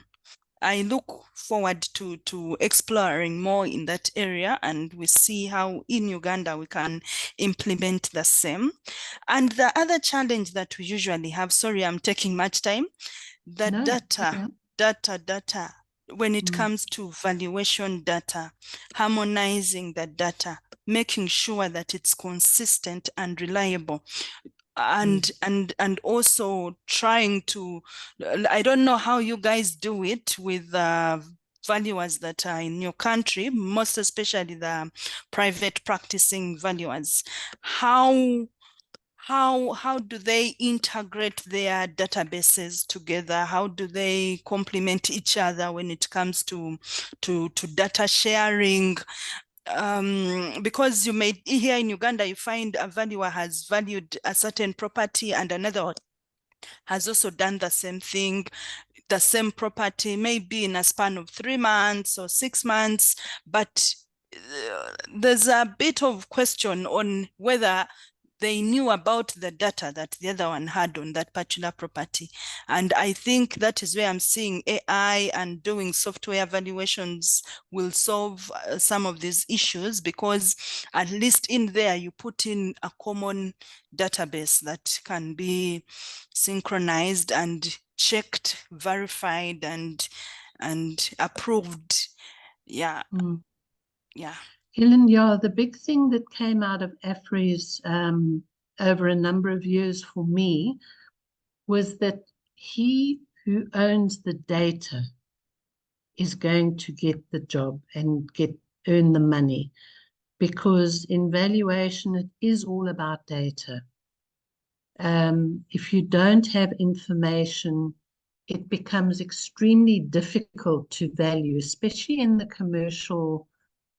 I look forward to exploring more in that area, and we see how in Uganda we can implement the same. And the other challenge that we usually have, sorry, I'm taking much time, the data, when it comes to valuation data, harmonizing the data, making sure that it's consistent and reliable. And also trying to, I don't know how you guys do it with valuers that are in your country, most especially the private practicing valuers. How do they integrate their databases together? How do they complement each other when it comes to data sharing? Because you may, here in Uganda, you find a valuer has valued a certain property and another has also done the same thing, the same property, maybe in a span of 3 months or 6 months, but there's a bit of question on whether they knew about the data that the other one had on that particular property. And I think that is where I'm seeing AI and doing software valuations will solve some of these issues, because at least in there you put in a common database that can be synchronized and checked, verified, and approved. Yeah. Yeah. Helen, yeah, the big thing that came out of ACRE's over a number of years for me was that he who owns the data is going to get the job and earn the money, because in valuation it is all about data. If you don't have information, it becomes extremely difficult to value, especially in the commercial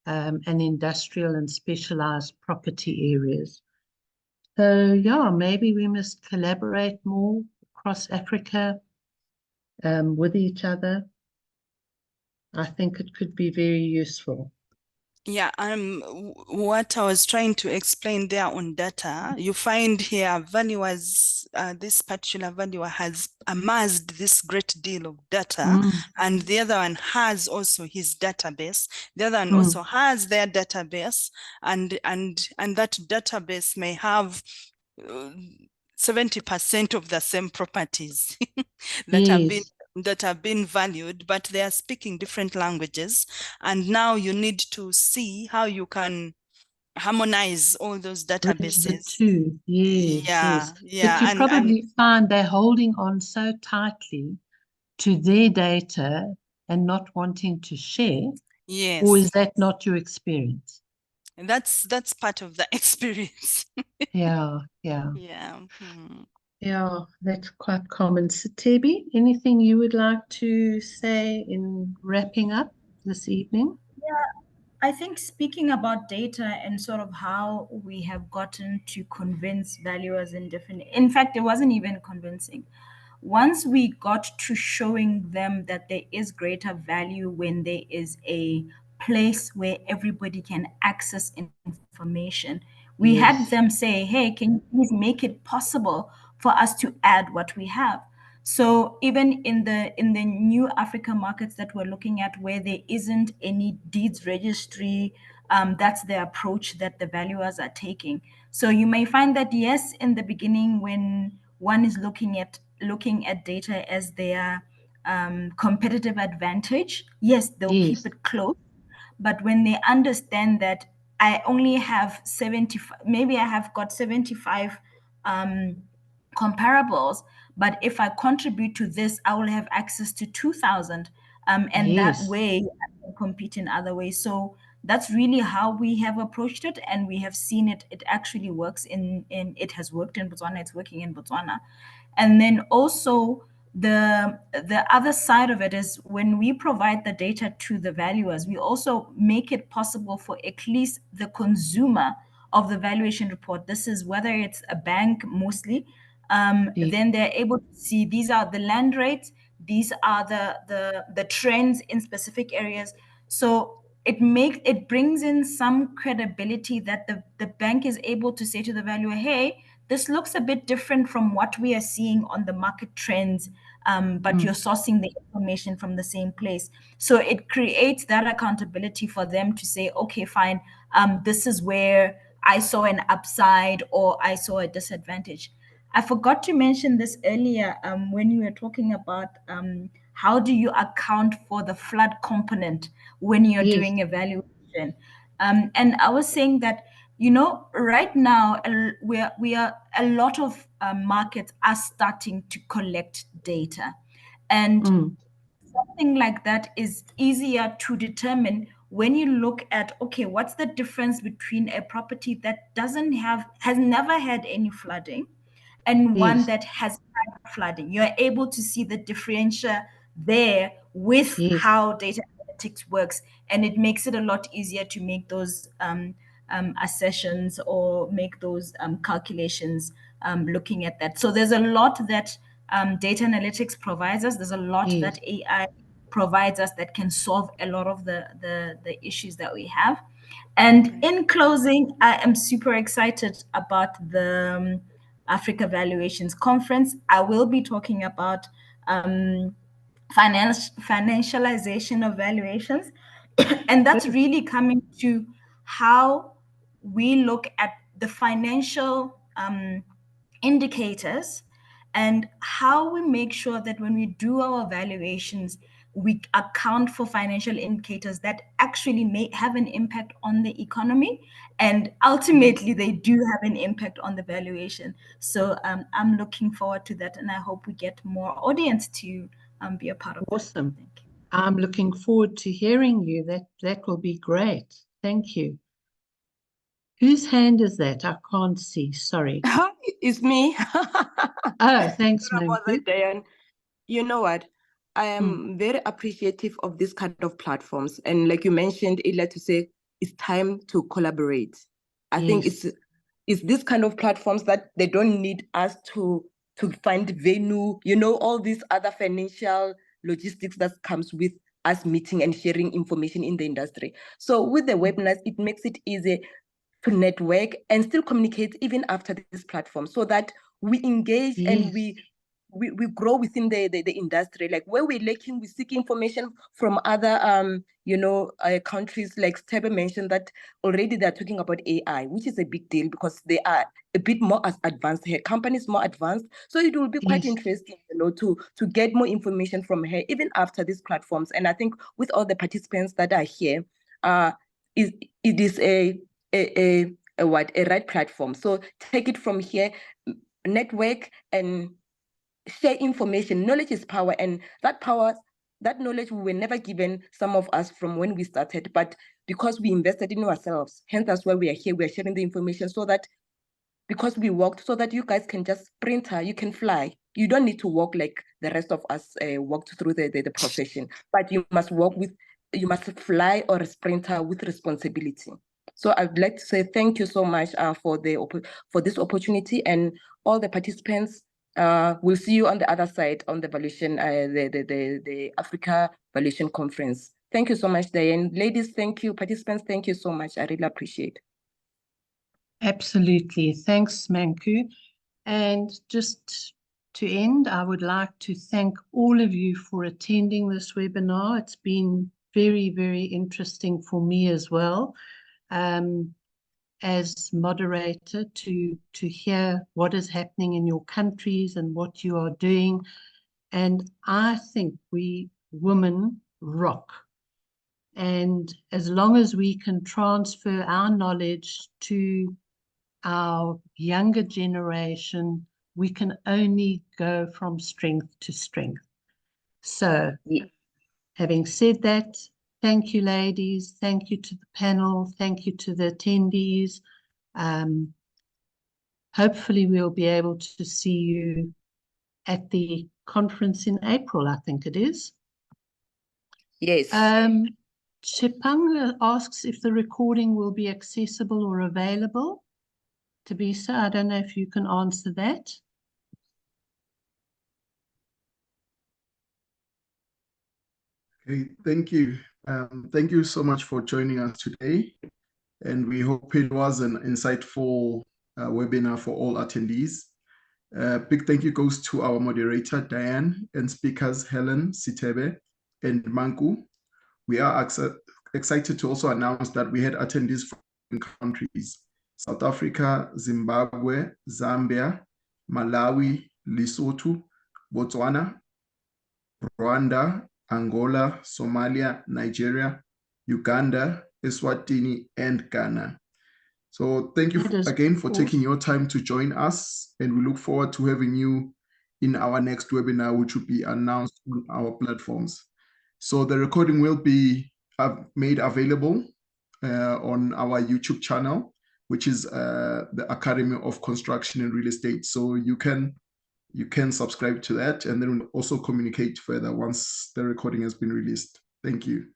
and industrial and specialized property areas. So yeah, maybe we must collaborate more across Africa with each other. I think it could be very useful. Yeah, what I was trying to explain there on data, you find here valuers, this particular valuer has amassed this great deal of data, and the other one has also his database. The other one also has their database, and that database may have 70% of the same properties that have been valued, but they are speaking different languages. And now you need to see how you can harmonize all those databases. The two, yes, Yeah. But you probably find they're holding on so tightly to their data and not wanting to share. Yes. Or is that not your experience? And that's part of the experience. Yeah. Yeah. Yeah, that's quite common. Sethebe, anything you would like to say in wrapping up this evening? Yeah, I think speaking about data and sort of how we have gotten to convince valuers in fact, it wasn't even convincing. Once we got to showing them that there is greater value when there is a place where everybody can access information, we had them say, hey, can you please make it possible for us to add what we have? So even in the new Africa markets that we're looking at, where there isn't any deeds registry, that's the approach that the valuers are taking. So you may find that, yes, in the beginning, when one is looking at data as their competitive advantage, yes, they'll keep it close. But when they understand that I only have 75, maybe I have got 75 comparables, but if I contribute to this, I will have access to 2,000. And that way I can compete in other ways. So that's really how we have approached it, and we have seen it. It actually works it has worked in Botswana. It's working in Botswana. And then also the other side of it is when we provide the data to the valuers, we also make it possible for at least the consumer of the valuation report. This is whether it's a bank mostly. Then they're able to see these are the land rates, these are the trends in specific areas. So it brings in some credibility that the bank is able to say to the valuer, hey, this looks a bit different from what we are seeing on the market trends, but you're sourcing the information from the same place. So it creates that accountability for them to say, okay, fine, this is where I saw an upside or I saw a disadvantage. I forgot to mention this earlier when you were talking about how do you account for the flood component when you're doing evaluation. And I was saying that, right now we are a lot of markets are starting to collect data, and something like that is easier to determine when you look at, okay, what's the difference between a property that has never had any flooding and one that has had flooding. You're able to see the differential there with how data analytics works, and it makes it a lot easier to make those assertions or make those calculations looking at that. So there's a lot that data analytics provides us. There's a lot that AI provides us that can solve a lot of the issues that we have. And in closing, I am super excited about the Africa Valuations Conference. I will be talking about financialization of valuations. And that's really coming to how we look at the financial indicators and how we make sure that when we do our valuations, we account for financial indicators that actually may have an impact on the economy, and ultimately they do have an impact on the valuation. So I'm looking forward to that, and I hope we get more audience to be a part of it. Awesome. Thank you. I'm looking forward to hearing you. That will be great. Thank you. Whose hand is that? I can't see. Sorry. It's me. Oh, thanks, Manku. Diane. You know what? I am very appreciative of this kind of platforms. And like you mentioned, Ila, to say it's time to collaborate. I think it's this kind of platforms that they don't need us to find venue, you know, all these other financial logistics that comes with us meeting and sharing information in the industry. So with the webinars, it makes it easy to network and still communicate even after this platform, so that we engage and we grow within the industry. Like where we're lacking, we seek information from other countries. Like Sethebe mentioned that already they're talking about AI, which is a big deal because they are a bit more advanced here. Companies more advanced. So it will be quite interesting, you know, to get more information from her even after these platforms. And I think with all the participants that are here, it is a right platform. So take it from here, network and share information. Knowledge is power, and that knowledge we were never given, some of us, from when we started, but because we invested in ourselves, hence that's why we are here. We are sharing the information so that, because we walked, so that you guys can just sprinter, you can fly. You don't need to walk like the rest of us walked through the profession, but you must fly or a sprinter with responsibility. So I'd like to say thank you so much for this opportunity, and all the participants. We'll see you on the other side on the valuation, the Africa Valuation Conference. Thank you so much, Diane. Ladies, thank you. Participants, thank you so much. I really appreciate it. Absolutely. Thanks, Manku. And just to end, I would like to thank all of you for attending this webinar. It's been very, very interesting for me as well, as moderator, to hear what is happening in your countries and what you are doing. And I think we women rock. And as long as we can transfer our knowledge to our younger generation, we can only go from strength to strength. So, having said that, thank you, ladies. Thank you to the panel. Thank you to the attendees. Hopefully, we'll be able to see you at the conference in April, I think it is. Yes. Chipang asks if the recording will be accessible or available. Tabisa, I don't know if you can answer that. Okay, thank you. Thank you so much for joining us today. And we hope it was an insightful webinar for all attendees. Big thank you goes to our moderator, Diane, and speakers, Hellen, Sethebe, and Manku. We are excited to also announce that we had attendees from countries: South Africa, Zimbabwe, Zambia, Malawi, Lesotho, Botswana, Rwanda, Angola, Somalia, Nigeria, Uganda, Eswatini, and Ghana. So thank you again for taking your time to join us, and we look forward to having you in our next webinar, which will be announced on our platforms. So the recording will be made available on our YouTube channel, which is the Academy of Construction and Real Estate. So you can subscribe to that, and then we'll also communicate further once the recording has been released. Thank you.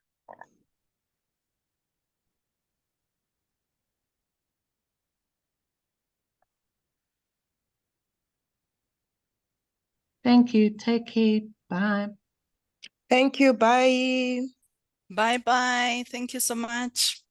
Thank you. Take care. Bye. Thank you. Bye. Bye-bye. Thank you so much.